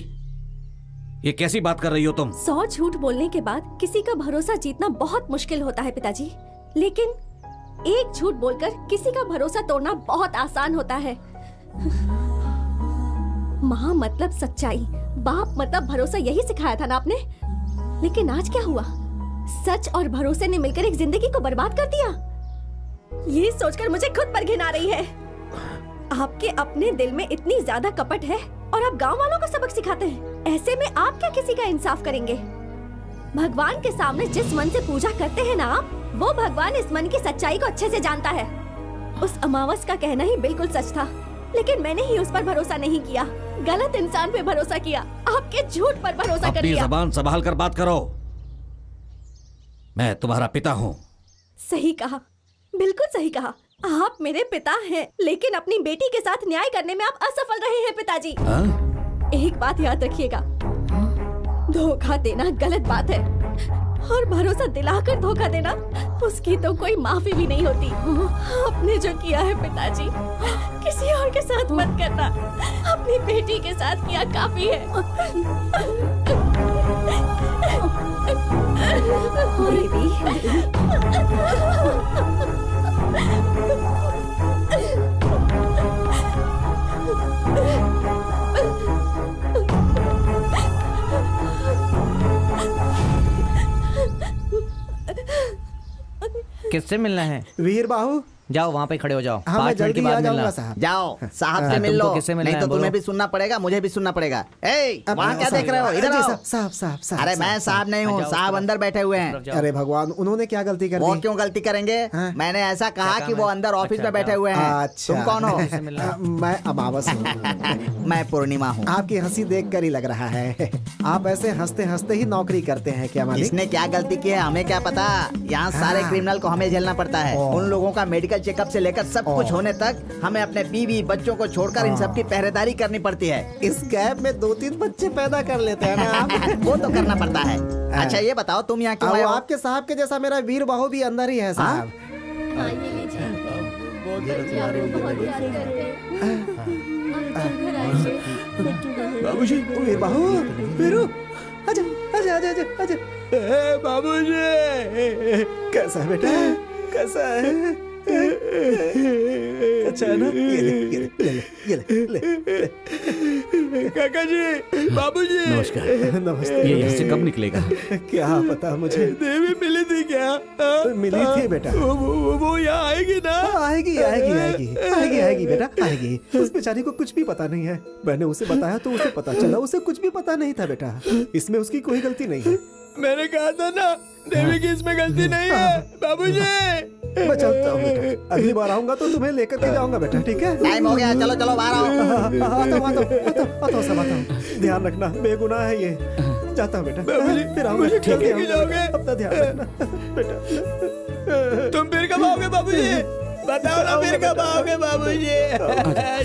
ये कैसी बात कर रही हो तुम? 100 झूठ बोलने के बाद किसी का भरोसा जीतना बहुत मुश्किल होता है पिताजी, लेकिन एक झूठ बोलकर किसी का भरोसा तोड़ना बहुत आसान होता है। माँ मतलब सच्चाई, बाप मतलब भरोसा, यही सिखाया था ना आपने। लेकिन आज क्या हुआ? सच और भरोसे ने मिलकर एक जिंदगी को बर्बाद कर दिया। ये सोचकर मुझे खुद पर घिन आ रही है। आपके अपने दिल में इतनी ज्यादा कपट है और आप गांव वालों को सबक सिखाते हैं। ऐसे में आप क्या किसी का इंसाफ करेंगे? भगवान के सामने जिस मन से पूजा करते हैं ना आप, वो भगवान इस मन की सच्चाई को अच्छे से जानता है। उस अमावस का कहना ही बिल्कुल सच था, लेकिन मैंने ही उस पर भरोसा नहीं किया, गलत इंसान पे भरोसा किया, आपके झूठ पर भरोसा कर लिया। अपनी जबान संभाल कर बात करो। मैं तुम्हारा पिता हूँ। सही कहा, बिल्कुल सही कहा। आप मेरे पिता हैं, लेकिन अपनी बेटी के साथ न्याय करने में आप असफल रहे हैं पिताजी। एक बात याद रखिएगा, धोखा देना गलत बात है और भरोसा दिलाकर धोखा देना, उसकी तो कोई माफी भी नहीं होती। आपने जो किया है पिताजी, किसी और के साथ मत करना, अपनी बेटी के साथ किया काफी है। किससे मिलना है? वीर बाहु, जाओ वहाँ पे खड़े हो जाओ। हाँ, मैं 5 मिनट के जल्दी आ बाद जाऊंगा मिलना। साहब। जाओ साहब से मिल लो, तुमको किससे मिलना नहीं है, तो तुम्हें बोलो। भी सुनना पड़ेगा, मुझे भी सुनना पड़ेगा। ए वहाँ क्या देख रहे हो, इधर आओ। साहब साहब साहब अरे मैं साहब नहीं हूँ, साहब अंदर बैठे हुए हैं। अरे भगवान, उन्होंने क्या गलती कर वो दी? क्यों गलती करेंगे? हाँ? मैंने ऐसा कहा कि वो अंदर ऑफिस में बैठे हुए हैं। अच्छा। तुम कौन हो? मैं अमावस हूँ। मैं पूर्णिमा हूँ। आपकी हंसी देखकर ही लग रहा है आप ऐसे हंसते हंसते ही नौकरी करते हैं क्या मालिक? किसने क्या गलती की है हमें क्या पता। यहाँ सारे क्रिमिनल को हमें झेलना पड़ता है। उन लोगों का मेडिकल चेकअप से लेकर सब कुछ होने तक हमें अपने बीवी बच्चों को छोड़कर इन सब की पहरेदारी करनी पड़ती है। इस गैप में 2-3 बच्चे पैदा कर लेते हैं ना आप। वो तो करना पड़ता है। अच्छा ये बताओ तुम यहाँ क्यों आए हो? आपके साहब के जैसा मेरा वीर बाहु भी अंदर ही है साहब। बाबूजी, वीर बाहु, वीरू, आजा आजा आजा आजा आजा। बाबूजी, कैसा है बेटा, कैसा है? अच्छा है ना? ये ले, ले, ले, ले, ले। काका जी, बाबूजी। नमस्कार। नमस्ते। ये यहाँ से कब निकलेगा? क्या पता मुझे। देवी मिली थी क्या? मिली थी बेटा। वो यहाँ आएगी ना? आएगी आएगी आएगी आएगी आएगी बेटा आएगी। उस बेचारी को कुछ भी पता नहीं है। मैंने उसे बताया तो उसे पता चला, उसे कुछ भी पता नहीं था बेटा। इसमें उसकी कोई गलती नहीं है। मैंने कहा था ना, देवी की इसमें गलती नहीं है। बाबूजी, मैं चलता हूँ बेटा। अगली बार आऊंगा तो तुम्हें लेकर के जाऊंगा बेटा, ठीक है? टाइम हो गया, चलो चलो बाहर आओ। आता हूँ। ध्यान रखना, बेगुनाह है ये। जाता हूँ बेटा। बाबूजी, फिर आऊंगा। मुझे ठीक है, कभी जाओगे? अपना ध्यान रखना बेटा। तुम फिर कब आओगे बाबूजी? बताओ ना फिर कब आओगे बाबूजी?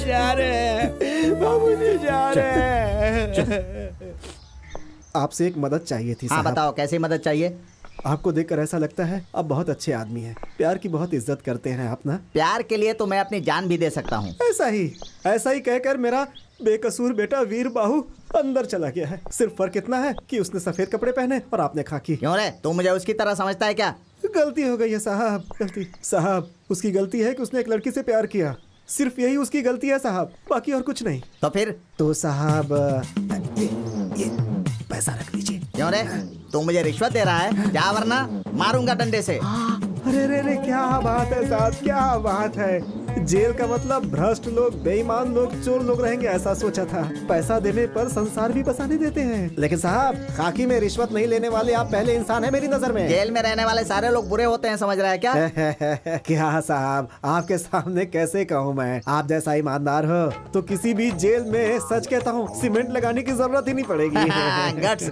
जा रहे हैं बाबूजी, जा रहे हैं। आपसे एक मदद चाहिए थी हाँ साहब। बताओ कैसी मदद चाहिए? आपको देखकर ऐसा लगता है आप बहुत अच्छे आदमी हैं। प्यार की बहुत इज्जत करते हैं आप ना। प्यार के लिए तो मैं अपनी जान भी दे सकता हूँ। ऐसा ही कहकर मेरा बेकसूर बेटा वीर बाहु अंदर चला गया है। सिर्फ फर्क इतना है कि उसने सफेद कपड़े पहने और आपने खाकी। क्यों रे, तू मुझे उसकी तरह समझता है क्या? गलती हो गई है साहब, गलती। साहब उसकी गलती है कि उसने एक लड़की से प्यार किया। सिर्फ यही उसकी गलती है साहब, बाकी और कुछ नहीं। तो फिर? तो साहब ये पैसा रख लीजिए। क्यों रे, तू मुझे रिश्वत दे रहा है? जा वरना मारूंगा डंडे से। अरे रे रे, क्या बात है साहब, क्या बात है। जेल का मतलब भ्रष्ट लोग, बेईमान लोग, चोर लोग रहेंगे ऐसा सोचा था। पैसा देने पर संसार भी बसाने देते हैं। लेकिन साहब खाकी में रिश्वत नहीं लेने वाले आप पहले इंसान है मेरी नजर में। जेल में रहने वाले सारे लोग बुरे होते हैं, समझ रहा है क्या? क्या साहब, आपके सामने कैसे कहूँ मैं। आप जैसा ईमानदार हो तो किसी भी जेल में, सच कहता हूँ, सीमेंट लगाने की जरूरत ही नहीं पड़ेगी।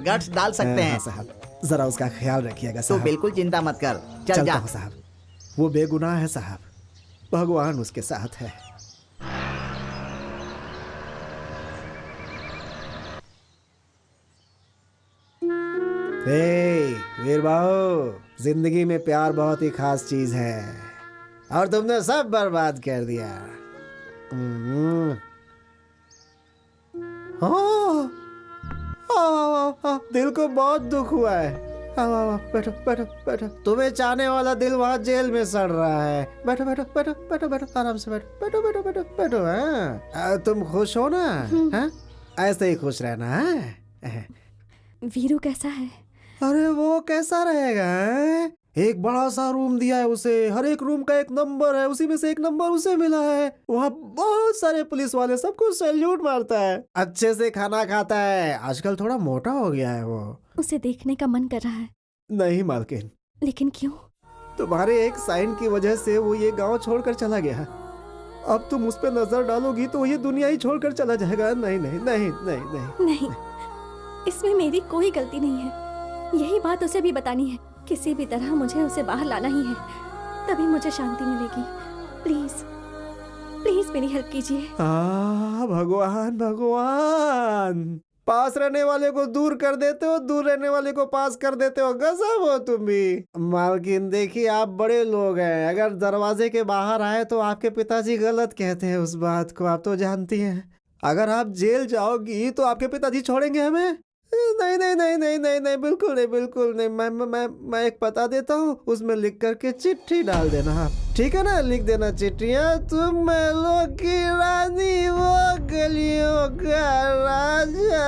गट्स डाल सकते हैं साहब। जरा उसका ख्याल रखिएगा तू साहब। बिल्कुल चिंता मत कर, चल चलता जा। हूँ साहब। वो बेगुनाह है साहब, भगवान उसके साथ है। वीर बाबू, जिंदगी में प्यार बहुत ही खास चीज है और तुमने सब बर्बाद कर दिया। दिल को बहुत दुख हुआ है। बैठो बैठो बैठो। तुम्हें चाहने वाला दिल वहाँ जेल में सड़ रहा है। बैठो बैठो बैठो बैठो बैठो, आराम से बैठो बैठो बैठो बैठो बैठो। हाँ तुम खुश हो ना? हाँ ऐसे ही खुश रहना है। वीरू कैसा है? अरे वो कैसा रहेगा? एक बड़ा सा रूम दिया है उसे, हर एक रूम का एक नंबर है, उसी में से एक नंबर उसे मिला है। वहाँ बहुत सारे पुलिस वाले सबको सैल्यूट मारता है, अच्छे से खाना खाता है। आजकल थोड़ा मोटा हो गया है वो। उसे देखने का मन कर रहा है। नहीं मालकिन। लेकिन क्यों? तुम्हारे एक साइन की वजह से वो ये गांव छोड़कर चला गया। अब तुम उस पर नजर डालोगी तो ये दुनिया ही छोड़कर चला जाएगा। नहीं नहीं नहीं नहीं नहीं नहीं, इसमें मेरी कोई गलती नहीं है। यही बात उसे भी बतानी है। किसी भी तरह मुझे उसे बाहर लाना ही है, तभी मुझे शांति मिलेगी। प्लीज प्लीज मेरी हेल्प कीजिए। भगवान भगवान, पास रहने वाले को दूर कर देते हो, दूर रहने वाले को पास कर देते हो। गजब हो तुम भी। मालकिन देखिए, आप बड़े लोग हैं, अगर दरवाजे के बाहर आए तो आपके पिताजी गलत कहते हैं। उस बात को आप तो जानती हैं। अगर आप जेल जाओगी तो आपके पिताजी छोड़ेंगे हमें? नहीं नहीं नहीं नहीं नहीं नहीं, बिल्कुल नहीं बिल्कुल नहीं। मैं एक पता देता हूँ, उसमें लिख करके चिट्ठी डाल देना आप, ठीक है ना? लिख देना चिट्ठियाँ। तुम महलों की रानी, वो गलियों का राजा।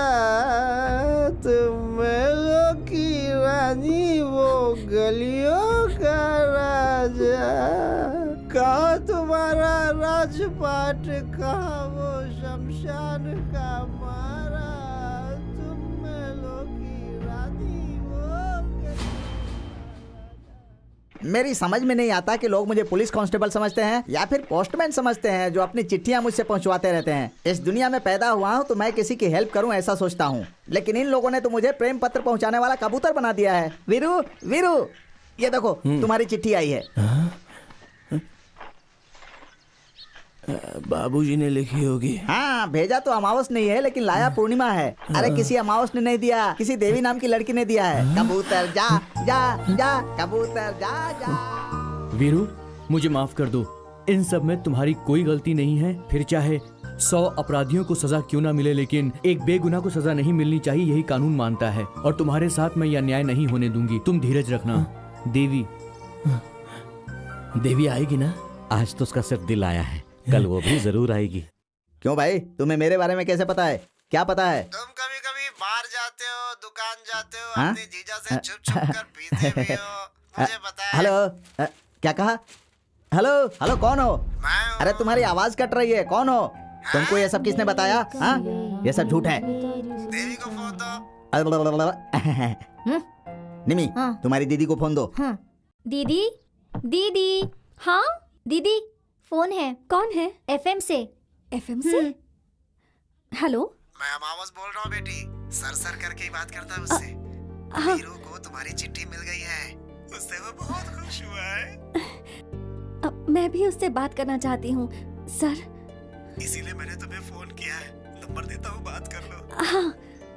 तुम महलों की रानी, वो गलियों का राजा। कहाँ राजपाट कहाँ वो शमशान का मारा, तुम महलों की रानी वो। मेरी समझ में नहीं आता कि लोग मुझे पुलिस कांस्टेबल समझते हैं या फिर पोस्टमैन समझते हैं जो अपनी चिट्ठियां मुझसे पहुंचवाते रहते हैं। इस दुनिया में पैदा हुआ हूं तो मैं किसी की हेल्प करूं ऐसा सोचता हूं, लेकिन इन लोगों ने तो मुझे प्रेम पत्र पहुंचाने वाला कबूतर बना दिया है। वीरू वीरू, ये देखो तुम्हारी चिट्ठी आई है। बाबूजी ने लिखी होगी। हाँ, भेजा तो अमावस नहीं है लेकिन लाया पूर्णिमा है। अरे किसी अमावस ने नहीं दिया, किसी देवी नाम की लड़की ने दिया है। कबूतर जा जा जा, कबूतर जा जा। वीरू, मुझे माफ कर दो, इन सब में तुम्हारी कोई गलती नहीं है। फिर चाहे 100 अपराधियों को सजा क्यों ना मिले, लेकिन एक बेगुनाह को सजा नहीं मिलनी चाहिए, यही कानून मानता है। और तुम्हारे साथ मैं यह अन्याय नहीं होने दूंगी। तुम धीरज रखना। देवी, देवी आएगी ना? आज तो उसका सिर्फ दिल आया है, कल वो भी जरूर आएगी। क्यों भाई, तुम्हें मेरे बारे में कैसे पता है? क्या पता है? तुम कभी कभी बाहर जाते हो, दुकान जाते हो, हाँ? अपनी जीजा से छुप छुप कर पीते भी हो, मुझे पता है। हेलो, क्या कहा? हेलो हेलो, कौन हो? मैं हूँ। अरे तुम्हारी आवाज कट रही है, कौन हो? तुमको ये सब किसने बताया? हाँ, ये सब झूठ है। देवी को फोन दो। निमी, तुम्हारी दीदी को फोन दो। दीदी दीदी, हाँ दीदी फोन है। कौन है? एफएम से। एफएम से? हेलो, मैं अमावस बोल रहा हूँ बेटी, सर सर करके ही बात करता है उससे। वीरू को तुम्हारी चिट्ठी मिल गई है, उससे वो बहुत खुश हुआ है। मैं भी उससे बात करना चाहती हूँ सर। इसीलिए मैंने तुम्हें फोन किया है, नंबर देता हूँ, बात कर लो। हाँ।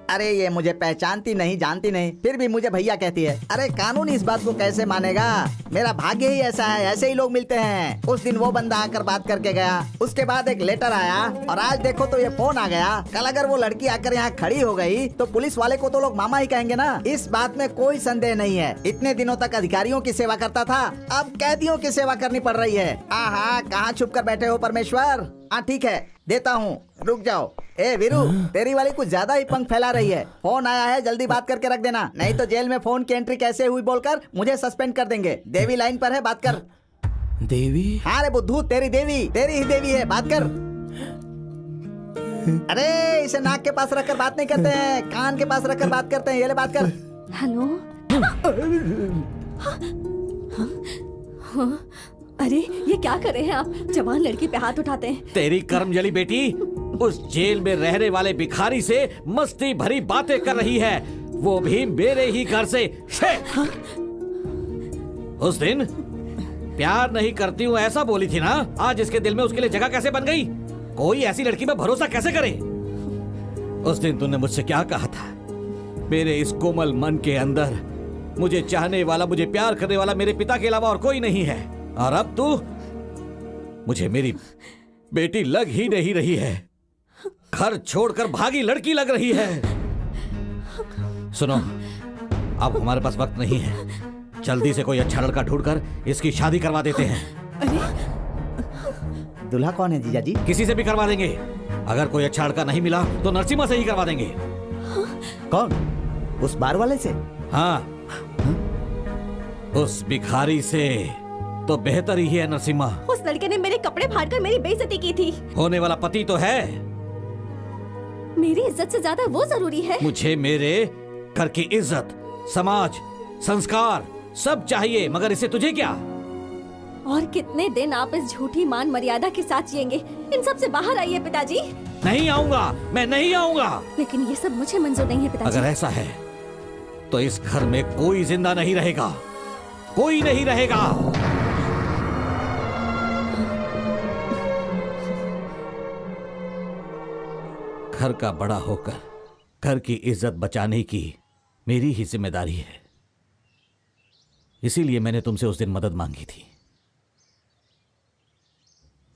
अरे ये मुझे पहचानती नहीं, जानती नहीं, फिर भी मुझे भैया कहती है। अरे कानून इस बात को कैसे मानेगा? मेरा भाग्य ही ऐसा है, ऐसे ही लोग मिलते हैं। उस दिन वो बंदा आकर बात करके गया, उसके बाद एक लेटर आया, और आज देखो तो ये फोन आ गया। कल अगर वो लड़की आकर यहाँ खड़ी हो गई तो पुलिस वाले को तो लोग मामा ही कहेंगे ना। इस बात में कोई संदेह नहीं है। इतने दिनों तक अधिकारियों की सेवा करता था, अब कैदियों की सेवा करनी पड़ रही है। आहा, कहाँ छुप कर बैठे हो परमेश्वर? हाँ ठीक है, देता हूँ, रुक जाओ। ए वीरू, तेरी वाली कुछ ज्यादा ही पंख फैला रही है। फोन आया है, जल्दी बात करके रख देना, नहीं तो जेल में फोन की एंट्री कैसे हुई बोलकर मुझे सस्पेंड कर देंगे। देवी लाइन पर है, बात कर। देवी? हाँ रे बुद्धू, तेरी देवी, तेरी ही देवी है, बात कर। अरे इसे नाक के पास रखकर बात नहीं करते हैं, कान के पास रखकर बात करते हैं। ये ले, बात कर। हेलो। अरे ये क्या कर रहे हैं आप? जवान लड़की पे हाथ उठाते हैं। तेरी कर्मजली बेटी उस जेल में रहने वाले भिखारी से मस्ती भरी बातें कर रही है, वो भी मेरे ही घर से। उस दिन प्यार नहीं करती हूँ ऐसा बोली थी ना, आज इसके दिल में उसके लिए जगह कैसे बन गई? कोई ऐसी लड़की में भरोसा कैसे करे? उस दिन तूने मुझसे क्या कहा था? मेरे इस कोमल मन के अंदर मुझे चाहने वाला, मुझे प्यार करने वाला मेरे पिता के अलावा और कोई नहीं है। और अब तू मुझे मेरी बेटी लग ही नहीं रही है, घर छोड़कर भागी लड़की लग रही है। सुनो, अब हमारे पास वक्त नहीं है, जल्दी से कोई अच्छा लड़का ढूंढकर इसकी शादी करवा देते हैं। दूल्हा कौन है जीजा जी? किसी से भी करवा देंगे। अगर कोई अच्छा लड़का नहीं मिला तो नरसिम्हा से ही करवा देंगे। कौन? उस बार वाले से? हाँ, उस भिखारी से तो बेहतर ही है नरसिम्हा। उस लड़के ने मेरे कपड़े फाड़कर मेरी बेइज्जती की थी। होने वाला पति तो है। मेरी इज्जत से ज्यादा वो जरूरी है। मुझे मेरे घर की इज्जत, समाज, संस्कार सब चाहिए, मगर इससे तुझे क्या? और कितने दिन आप इस झूठी मान मर्यादा के साथ जिएंगे? इन सब से बाहर आइए पिताजी। नहीं आऊंगा, मैं नहीं आऊंगा। लेकिन ये सब मुझे मंजूर नहीं है पिताजी। अगर ऐसा है तो इस घर में कोई जिंदा नहीं रहेगा, कोई नहीं रहेगा। घर का बड़ा होकर घर की इज्जत बचाने की मेरी ही जिम्मेदारी है, इसीलिए मैंने तुमसे उस दिन मदद मांगी थी।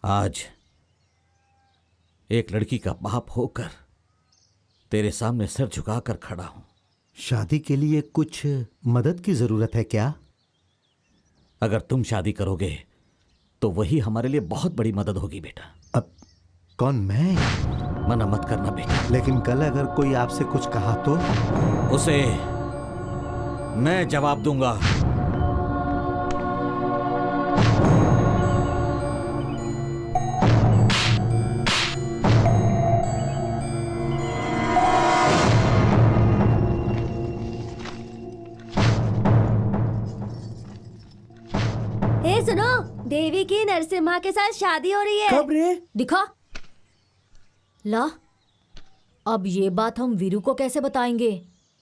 आज एक लड़की का बाप होकर तेरे सामने सिर झुकाकर खड़ा हूं। शादी के लिए कुछ मदद की जरूरत है क्या? अगर तुम शादी करोगे तो वही हमारे लिए बहुत बड़ी मदद होगी बेटा। अब कौन? मैं? मना मत करना बेटा। लेकिन कल अगर कोई आपसे कुछ कहा तो? उसे मैं जवाब दूंगा। देवी की नरसिम्हा के साथ शादी हो रही है। कब रे? दिखा ला। अब ये बात हम वीरू को कैसे बताएंगे?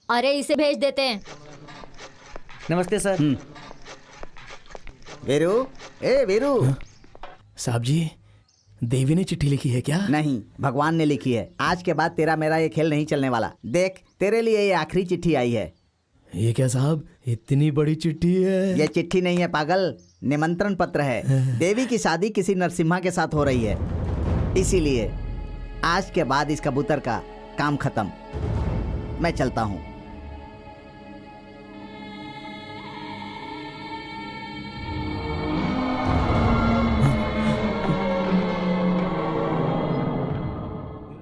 अरे इसे भेज देते हैं। नमस्ते सर। वीरू, ए वीरू। साहब जी, देवी ने चिट्ठी लिखी है क्या? नहीं, भगवान ने लिखी है। आज के बाद तेरा मेरा ये खेल नहीं चलने वाला। देख, तेरे लिए ये आखिरी चिट्ठी आई है। ये क्या साहब, इतनी बड़ी चिट्ठी है? ये चिट्ठी नहीं है पागल, निमंत्रण पत्र है। देवी की शादी किसी नरसिम्हा के साथ हो रही है, इसीलिए आज के बाद इस कबूतर का काम खत्म। मैं चलता हूँ।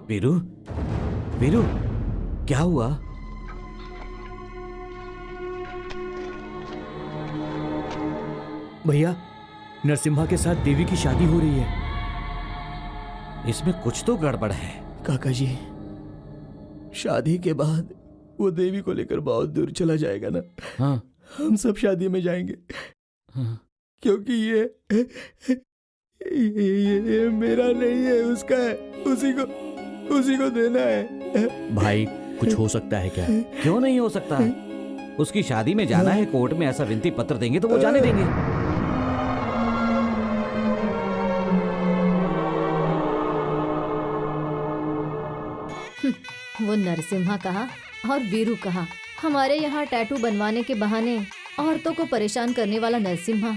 वीरू, वीरू, क्या हुआ? भैया, नरसिम्हा के साथ देवी की शादी हो रही है। इसमें कुछ तो गड़बड़ है। काका जी, शादी के बाद वो देवी को लेकर बहुत दूर चला जाएगा ना। हाँ। हम सब शादी में जाएंगे। हाँ। क्योंकि ये मेरा नहीं है, उसका है। उसी को देना है। भाई, कुछ हो सकता है क्या? क्यों नहीं हो सकता? उसकी शादी में जाना है, कोर्ट में ऐसा विनती पत्र देंगे तो वो जाने देंगे। वो नरसिम्हा कहा और वीरू कहा। हमारे यहाँ टैटू बनवाने के बहाने औरतों को परेशान करने वाला नरसिम्हा।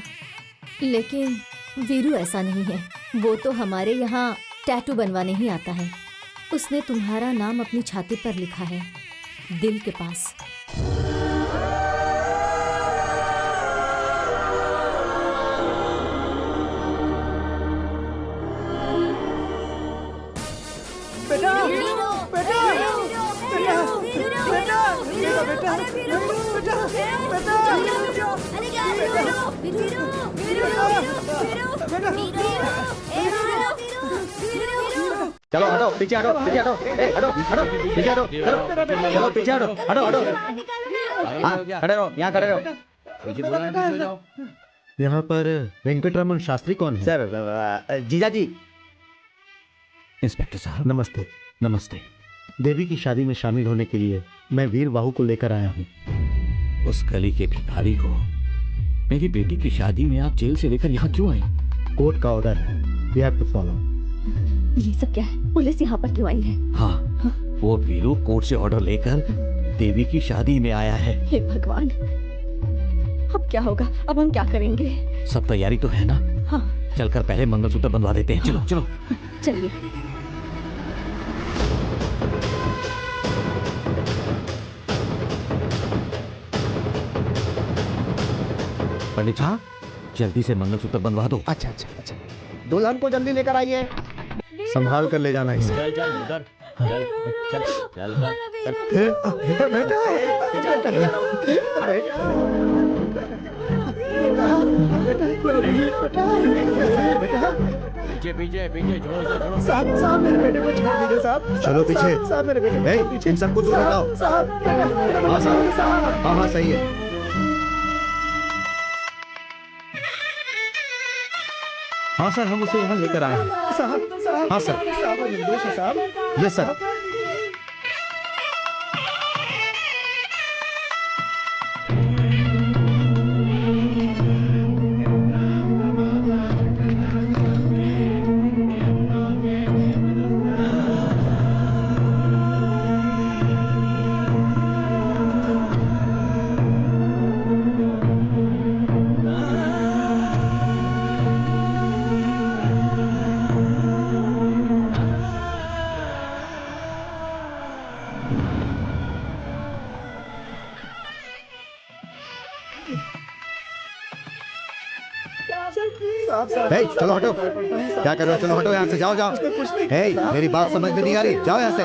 लेकिन वीरू ऐसा नहीं है। वो तो हमारे यहाँ टैटू बनवाने ही आता है। उसने तुम्हारा नाम अपनी छाती पर लिखा है, दिल के पास। बेटा, बेटा, बेटा, बेटा, चलो हटो, पीछे हटो, पीछे हटो, हटो, हटो, पीछे हटो, चलो पीछे हटो, हटो, हटो, खड़े रहो, यहाँ खड़े रहो। यहाँ पर वेंकटरमन शास्त्री कौन है? सर, जीजा जी। इंस्पेक्टर साहब, नमस्ते। नमस्ते। देवी की शादी में शामिल होने के लिए मैं वीर बाहू को लेकर आया हूँ। उस गली के भिखारी को मेरी बेटी की शादी में आप जेल से लेकर यहाँ क्यों आए? कोर्ट का ऑर्डर है, वी हैव टू फॉलो। ये सब क्या है? पुलिस यहाँ पर क्यों आई है? हाँ, वो वीरू कोर्ट से ऑर्डर लेकर देवी की शादी में आया है। हे भगवान, अब क्या होगा? अब हम क्या करेंगे? सब तैयारी तो है ना? हाँ। चलकर पहले मंगलसूत्र बंधवा देते हैं। चलो चलो चलिए। पंडित जी, जल्दी से मंगलसूत्र बंधवा दो। अच्छा अच्छा अच्छा, दुल्हन को जल्दी लेकर आइए। संभाल कर ले जाना इसे। पीछे पीछे पीछे, जोर से जोर। साहब, मेरे बेटे को छोड़ दीजिए साहब। चलो पीछे। साहब, मेरे बेटे को पीछे। इन सबको दूर हटाओ। हाँ साहब, हाँ सही है। हाँ सर, हम उसे यहाँ लेकर आए हैं। साहब, हाँ सर। साहब, निर्दोष है साहब। Yes sir. चलो हटो, क्या कर रहे हो? चलो हटो यहाँ से, जाओ जाओ। मेरी बात समझ में नहीं आ रही, जाओ यहाँ से।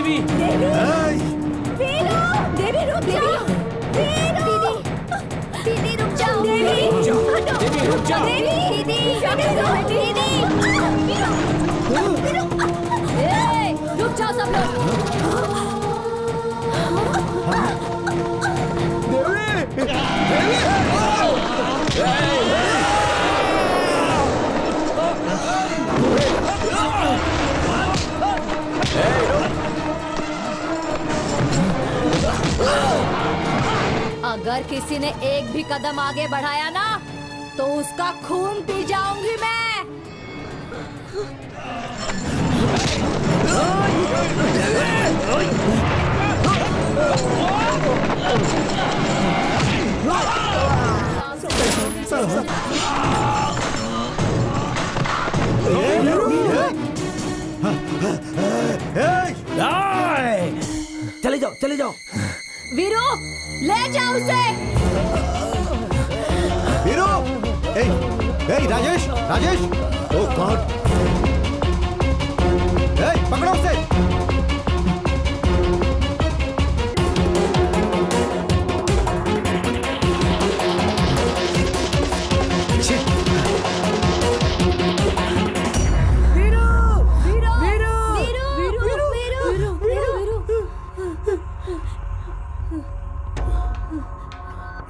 देवी। देवी रुक जाओ। दीदी रुक जाओ। देवी रुक जाओ। दीदी रुक जाओ सब लोग। अगर किसी ने एक भी कदम आगे बढ़ाया ना तो उसका खून पी जाऊंगी मैं। चले जाओ, चले जाओ। वीरू ले जाओ उसे। वीरू, राजेश, राजेश, ओह गॉड, पकड़ो उसे।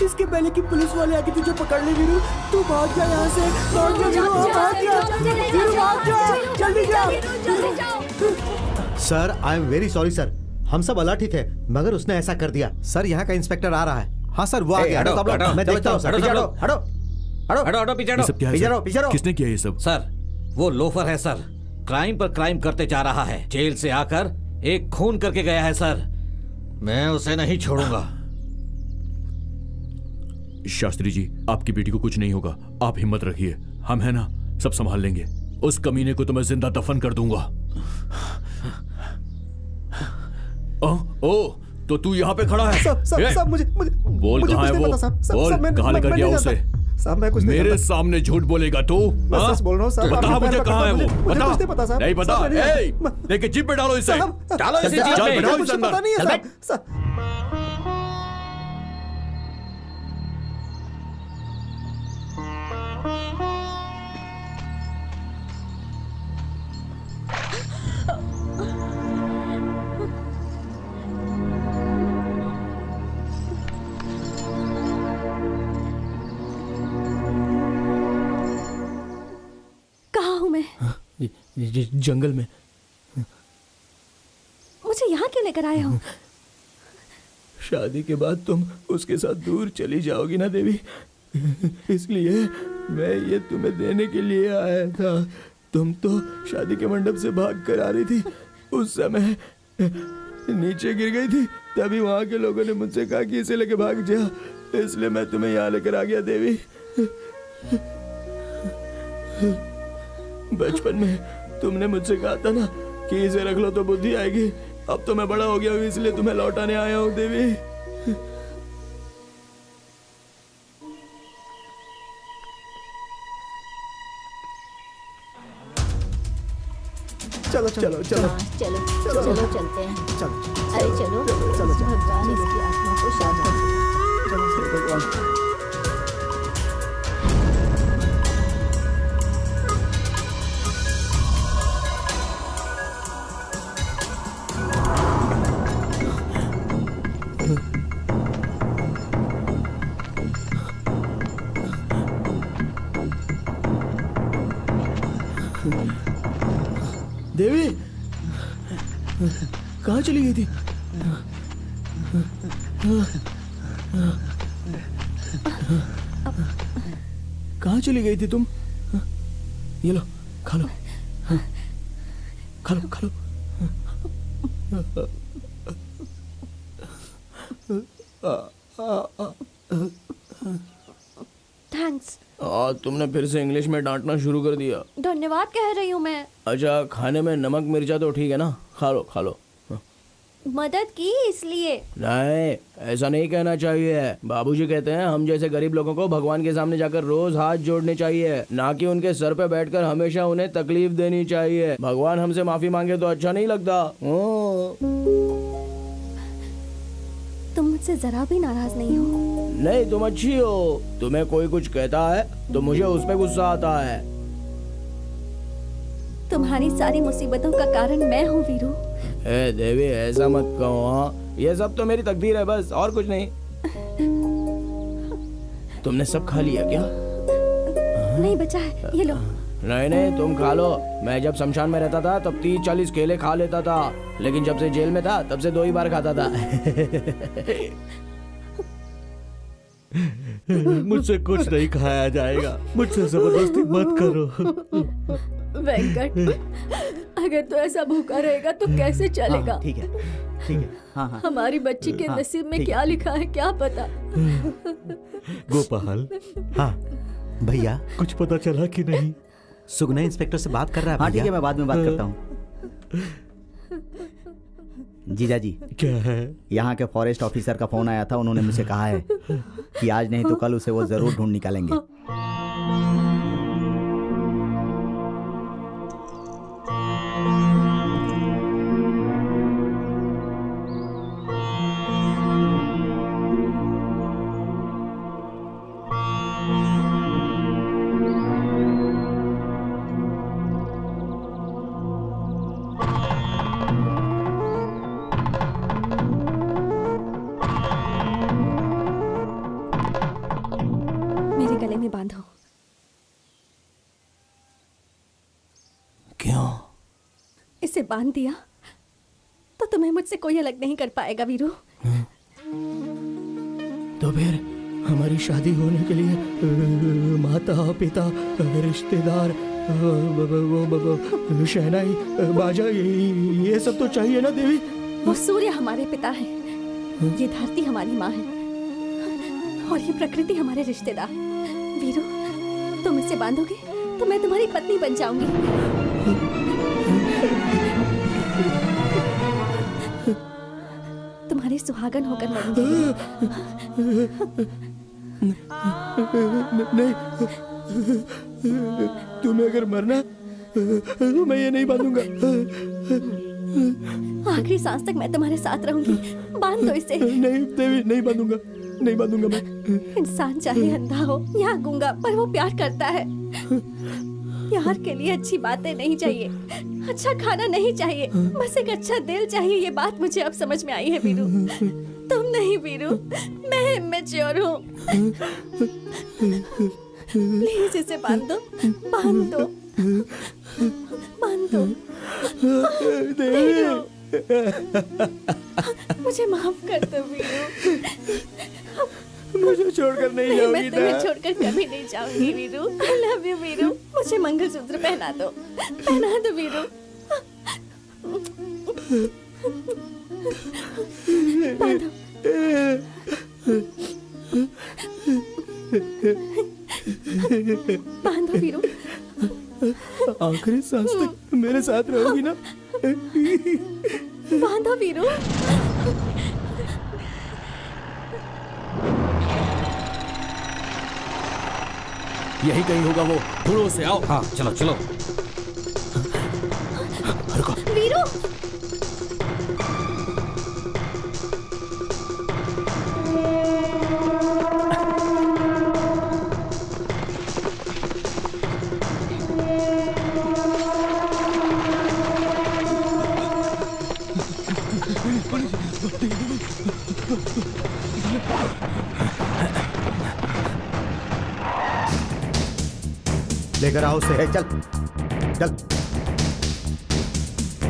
इसके पहले कि पुलिस वाले आके तुझे पकड़ ले वीरू, तू भाग जा यहाँ से। भाग जा वीरू, भाग जा वीरू, भाग जा, जल्दी जा। Sir I am very sorry sir, हम सब अलर्ट ही थे मगर उसने ऐसा कर दिया। सर यहाँ का इंस्पेक्टर आ रहा है। हाँ सर वो आ गया। मैं देखता हूँ सर। हटो पीछे ये सब क्या है सर? किसने किया ये सब? सर वो लोफर है सर, क्राइम पर क्राइम करते जा रहा है। जेल से आकर एक खून करके गया है सर, मैं उसे नहीं छोड़ूंगा। शास्त्री जी, आपकी बेटी को कुछ नहीं होगा, आप हिम्मत रखिए, हम है ना, सब संभाल लेंगे। उस कमीने को तो मैं जिंदा दफन कर दूंगा। ओ, तो तू यहाँ पे खड़ा है? सब मुझे बोल कहाँ है वो? बोल कहाँ लेकर गया उसे? साहब मैं कुछ मेरे सामने झूठ बोलेगा तू? सच बोल रहा हूँ साहब। बता मुझे कहाँ है वो? बता। नहीं पता साहब। नहीं पता? लेके जीप पे डालो इसे। डालो इसे जीप पे। डालो इसे अंदर। पता नहीं है साहब। जंगल में। मुझे यहाँ क्यों लेकर आए हो? शादी के बाद तुम उसके साथ दूर चली जाओगी ना देवी, इसलिए मैं ये तुम्हें देने के लिए आया था। तुम तो शादी के मंडप से भाग कर आ रही थी, उस समय नीचे गिर गई थी, तभी वहां के लोगों ने मुझसे कहा कि इसे लेके भाग जा, इसलिए मैं तुम्हें यहाँ लेकर आ गया देवी। बचपन में तुमने मुझसे कहा था ना कि इसे रख लो तो बुद्धि आएगी, अब तो मैं बड़ा हो गया हूँ इसलिए तुम्हें लौटाने आया हूँ देवी। चलो चलो चलो चलो चलो चलते हैं। चलो अरे चलो चलो भगवान इसकी आत्मा को शांत करे। चलो भगवान। देवी कहाँ चली गई थी? कहाँ चली गई थी तुम? ये लो खा लो, खा लो, खा लो। थैंक्स। तुमने फिर से इंग्लिश में डांटना शुरू कर दिया। धन्यवाद कह रही हूँ मैं। अच्छा खाने में नमक मिर्चा तो ठीक है ना? खा लो खा लो। मदद की इसलिए। नहीं, ऐसा नहीं कहना चाहिए। बाबूजी कहते हैं हम जैसे गरीब लोगों को भगवान के सामने जाकर रोज हाथ जोड़ने चाहिए, ना कि उनके सर पे बैठकर हमेशा उन्हें तकलीफ देनी चाहिए। भगवान हमसे माफी मांगे तो अच्छा नहीं लगता। तुम मुझसे जरा भी नाराज नहीं हो? नहीं, तुम अच्छी हो। तुम्हें कोई कुछ कहता है तो मुझे उस पे गुस्सा आता है। तुम्हारी सारी मुसीबतों का कारण मैं हूँ वीरू। ए देवी, ऐसा मत कहो। हाँ, ये सब तो मेरी तकदीर है, बस और कुछ नहीं। तुमने सब खा लिया क्या? नहीं बचा है, ये लो। नहीं नहीं, तुम खा लो। मैं जब शमशान में रहता था तब 30-40 केले खा लेता था, लेकिन जब से जेल में था तब से 2 ही बार खाता था। मुझसे कुछ नहीं खाया जाएगा, मुझसे जबरदस्ती मत करो। वेंकट, अगर तू ऐसा भूखा रहेगा तो कैसे चलेगा? ठीक है, ठीक है। हाँ हाँ। हमारी बच्ची के नसीब में क्या लिखा है क्या पता। गोपाल, हाँ भैया, कुछ पता चला कि नहीं? सुगना इंस्पेक्टर से बात कर रहा है। हाँ ठीक है, मैं बाद में बात करता हूँ। जीजा जी, क्या है? यहाँ के फॉरेस्ट ऑफिसर का फोन आया था। उन्होंने मुझे कहा है कि आज नहीं तो कल उसे वो जरूर ढूंढ निकालेंगे। मेरे गले में बांधो। क्यों? इसे बांध दिया तो तुम्हें मुझसे कोई अलग नहीं कर पाएगा वीरू। तो फिर हमारी शादी होने के लिए माता पिता, रिश्तेदार, शहनाई, बाजा, ये सब तो चाहिए ना देवी? वो सूर्य हमारे पिता है, ये धरती हमारी माँ है, और ये प्रकृति हमारे रिश्तेदार। वीरू, तुम इसे बांधोगे तो मैं तुम्हारी पत्नी बन जाऊंगी। तुम्हारी सुहागन होकर मरूंगी। नहीं, तुम्हें अगर मरना तो मैं ये नहीं बांधूंगा। आखिरी सांस तक मैं तुम्हारे साथ रहूंगी। बांध दो इसे। नहीं देवी, नहीं बांधूंगा, नहीं बांधूंगा मैं। इंसान चाहे अंधा हो या गूंगा, पर वो प्यार करता है। प्यार के लिए अच्छी बातें नहीं चाहिए, अच्छा खाना नहीं चाहिए, बस एक अच्छा दिल चाहिए। ये बात मुझे अब समझ में आई है वीरू। तुम नहीं वीरू, मैं इमेच्योर हूँ। प्लीज इसे बांध दो, बांध दो, बांध दो। वीरू, मुझे माफ कर दो वीरू। मुझे छोड़कर नहीं जाओगी? मैं तुम्हें छोड़कर कभी नहीं जाऊंगी Veeru. I love you Veeru. मुझे मंगलसूत्र पहना दो, पहना दो वीरू। बांधो। बांधो वीरू। आखिरी सांस तक मेरे साथ रहोगी ना? बांधो वीरू। यही कहीं होगा वो, ढूंढो उसे। आओ। हाँ चलो चलो। वीरू, लेकर आओ उसे। चल चल।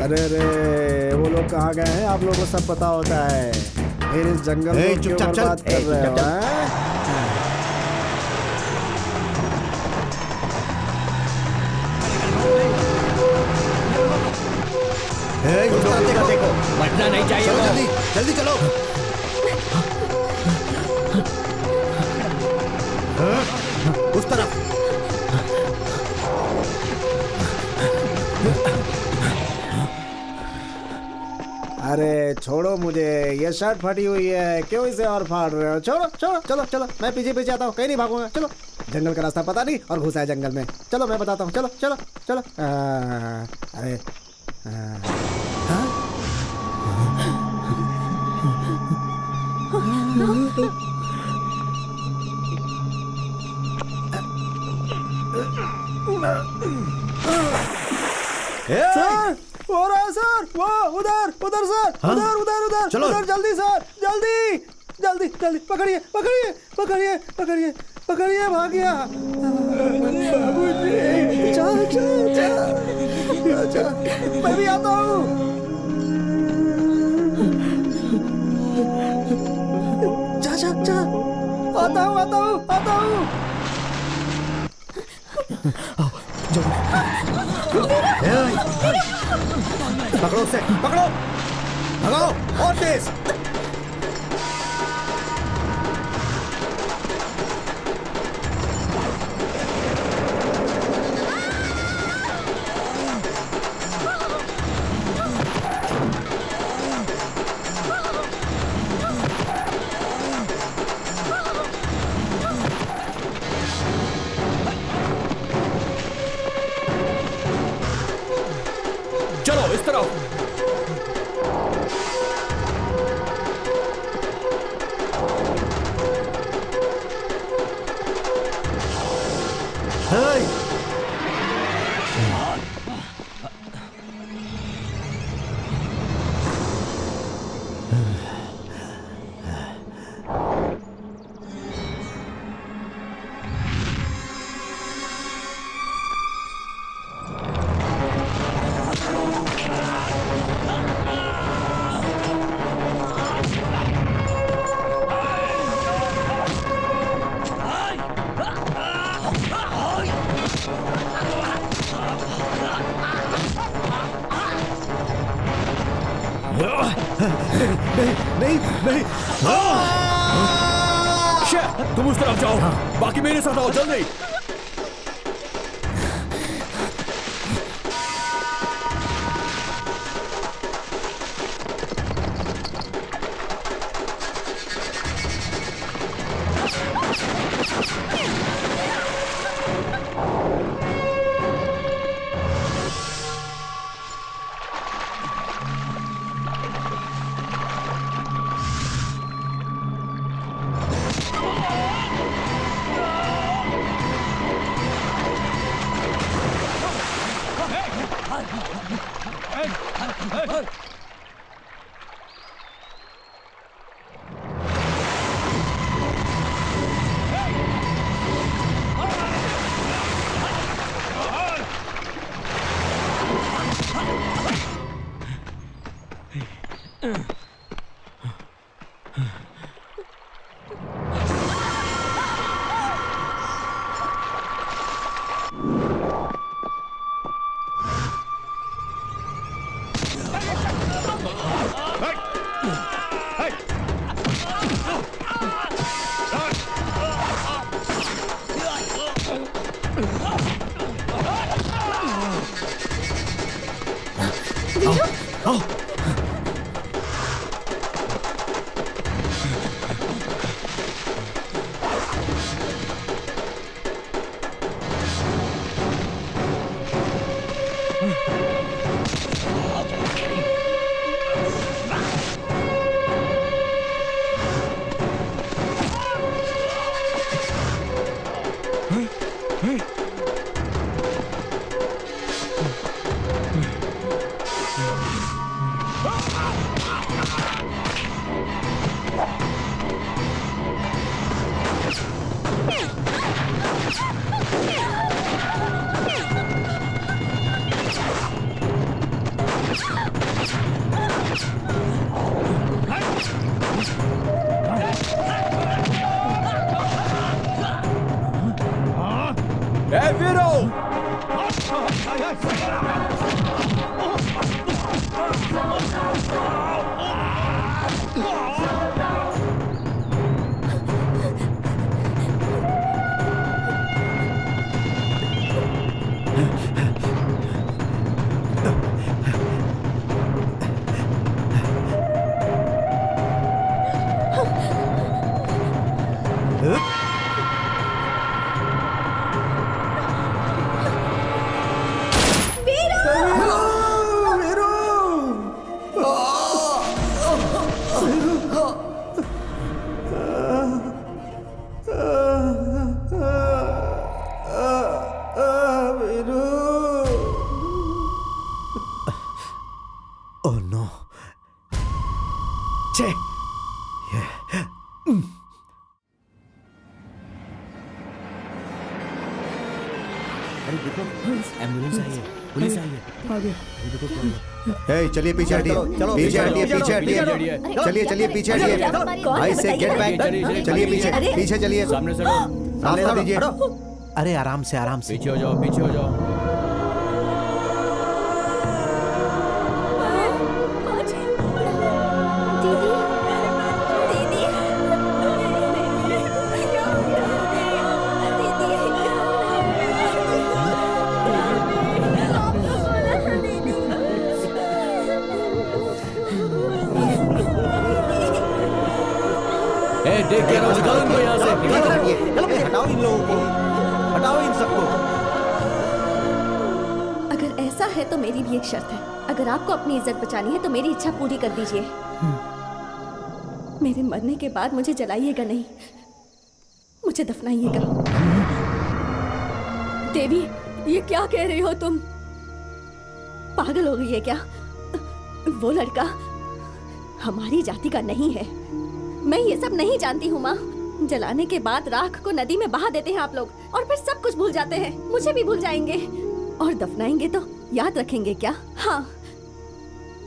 अरे अरे, वो लोग कहाँ गए हैं? आप लोगों को सब पता होता है। फिर इस जंगल में क्यों बर्बाद कर रहे हो? देखो, बचना नहीं चाहिए। चलो जल्दी जल्दी चलो। उस तरफ। अरे छोड़ो मुझे, ये शर्ट फटी हुई है, क्यों इसे और फाड़ रहे हो? छोड़ो छोड़ो, चलो चलो, मैं पीछे पीछे आता हूँ, कहीं नहीं भागूंगा। चलो, जंगल का रास्ता पता नहीं और घुसा है जंगल में। चलो मैं बताता हूँ, चलो चलो चलो। अरे सर, हो रहा है सर, वो उधर उधर सर, उधर उधर उधर, चलो उधर, जल्दी सर, जल्दी जल्दी जल्दी, पकड़िए पकड़िए पकड़िए पकड़िए पकड़िए, भाग गया। चाचा, मैं भी आता हूँ। चाचा, आता हूँ आता हूँ आता हूँ। पकड़ो उसे, पकड़ो, भगाओ और तेज। चलो इस तरफ। नहीं नहीं, तुम उस तरफ जाओ, बाकी मेरे साथ आओ, जल्दी। ओह नो, छे अरे देखो, एम्बुलेंस आई है, पुलिस आई है। ए, चलिए पीछे हटिए, पीछे हटिए, पीछे हटिए, चलिए चलिए पीछे हटिए, भाई से गेट बैक, चलिए पीछे, पीछे चलिए, सामने से रास्ता दीजिए। अरे आराम से, आराम से, पीछे हो जाओ, पीछे हो जाओ। देख के निकालो इनको यहाँ से, हटाओ इन लोगों को, हटाओ इन सबको। अगर ऐसा है तो मेरी भी एक शर्त है। अगर आपको अपनी इज्जत बचानी है तो मेरी इच्छा पूरी कर दीजिए। मेरे मरने के बाद मुझे जलाइएगा नहीं, मुझे दफनाइएगा। देवी, ये क्या कह रही हो तुम? पागल हो गई है क्या? वो लड़का हमारी जाति का नहीं है। मैं ये सब नहीं जानती हूँ माँ। जलाने के बाद राख को नदी में बहा देते हैं आप लोग, और फिर सब कुछ भूल जाते हैं। मुझे भी भूल जाएंगे, और दफनाएंगे तो याद रखेंगे क्या? हाँ,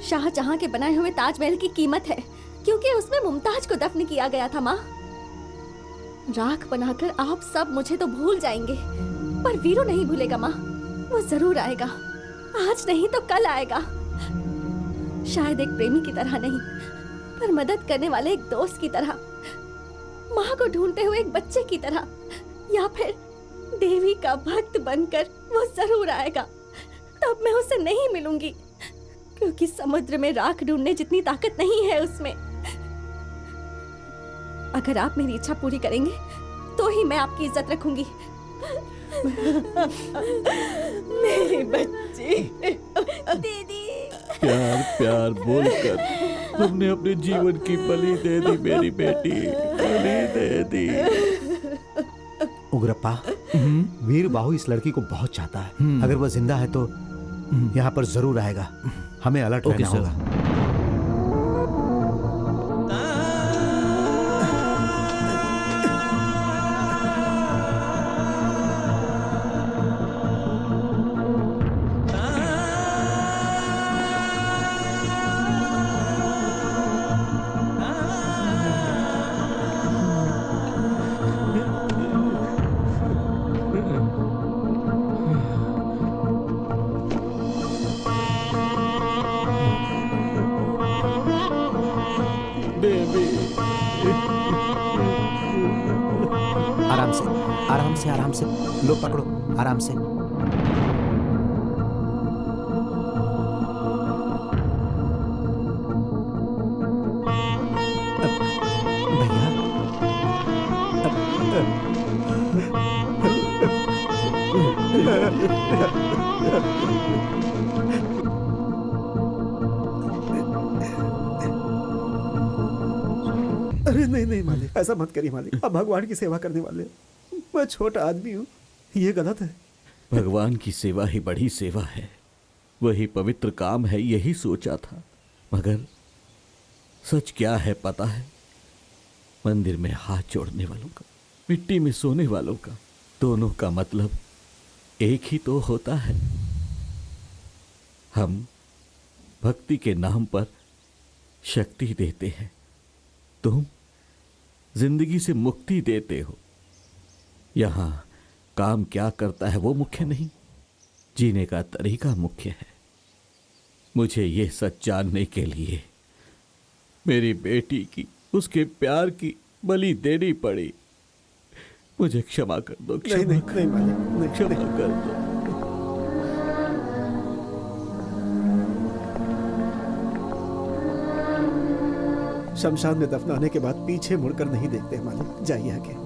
शाहजहां के बनाए हुए ताजमहल की कीमत है, क्योंकि उसमें मुमताज को दफन किया गया था माँ। राख बनाकर आप सब मुझे तो भूल जाएंगे, पर वीरू नहीं भूलेगा माँ। वो जरूर आएगा, आज नहीं तो कल आएगा। शायद एक प्रेमी की तरह नहीं, पर मदद करने वाले एक दोस्त की तरह, माँ को ढूंढते हुए एक बच्चे की तरह, या फिर देवी का भक्त बनकर वो जरूर आएगा। तब मैं उसे नहीं मिलूंगी, क्योंकि समुद्र में राख ढूंढने जितनी ताकत नहीं है उसमें। अगर आप मेरी इच्छा पूरी करेंगे तो ही मैं आपकी इज्जत रखूंगी। मेरी बच्ची दीदी। प्यार प्यार बोलकर तुमने अपने जीवन की बलि दे दी, मेरी बेटी, बलि दे दी। उग्रप्पा, वीर बाहु इस लड़की को बहुत चाहता है। अगर वह जिंदा है तो यहाँ पर जरूर आएगा। हमें अलर्ट रहना होगा। आराम से लो, पकड़ो, आराम से। भैया, अरे नहीं नहीं मालिक, ऐसा मत करिए मालिक। अब भगवान की सेवा करने वाले, मैं छोटा आदमी हूँ, ये गलत है। भगवान की सेवा ही बड़ी सेवा है, वही पवित्र काम है, यही सोचा था। मगर सच क्या है पता है? मंदिर में हाथ जोड़ने वालों का, मिट्टी में सोने वालों का, दोनों का मतलब एक ही तो होता है। हम भक्ति के नाम पर शक्ति देते हैं, तुम जिंदगी से मुक्ति देते हो। यहां काम क्या करता है वो मुख्य नहीं, जीने का तरीका मुख्य है। मुझे ये सच जानने के लिए मेरी बेटी की, उसके प्यार की बलि देनी पड़ी। मुझे क्षमा कर दो, क्षमा कर दो। शमशान में दफनाने के बाद पीछे मुड़कर नहीं देखते मालिक, जाइए आगे।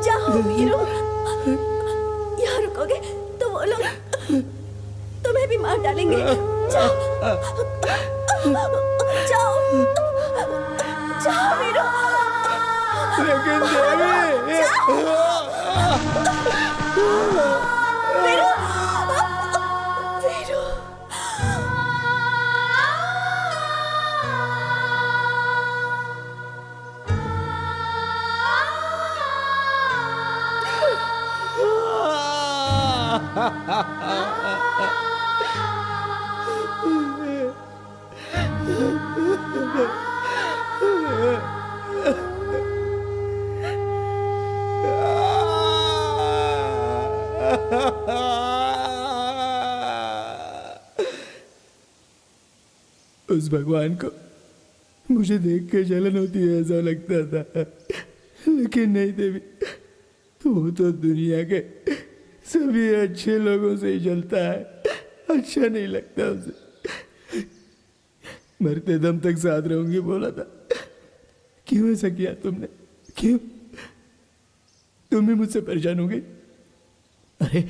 जाओ वीरू, यहाँ रुकोगे तो वो लोग तुम्हें भी मार डालेंगे। जाओ जाओ जाओ वीरू। लेकिन देवी, वीरू, वीरू। उस भगवान को मुझे देख के जलन होती है ऐसा लगता था, लेकिन नहीं देवी, वो तो दुनिया के सभी अच्छे लोगों से ही जलता है, अच्छा नहीं लगता उसे। मरते दम तक साथ रहूंगी बोला था, क्यों ऐसा किया तुमने? क्यों तुम भी मुझसे परेशान हो गई? अरे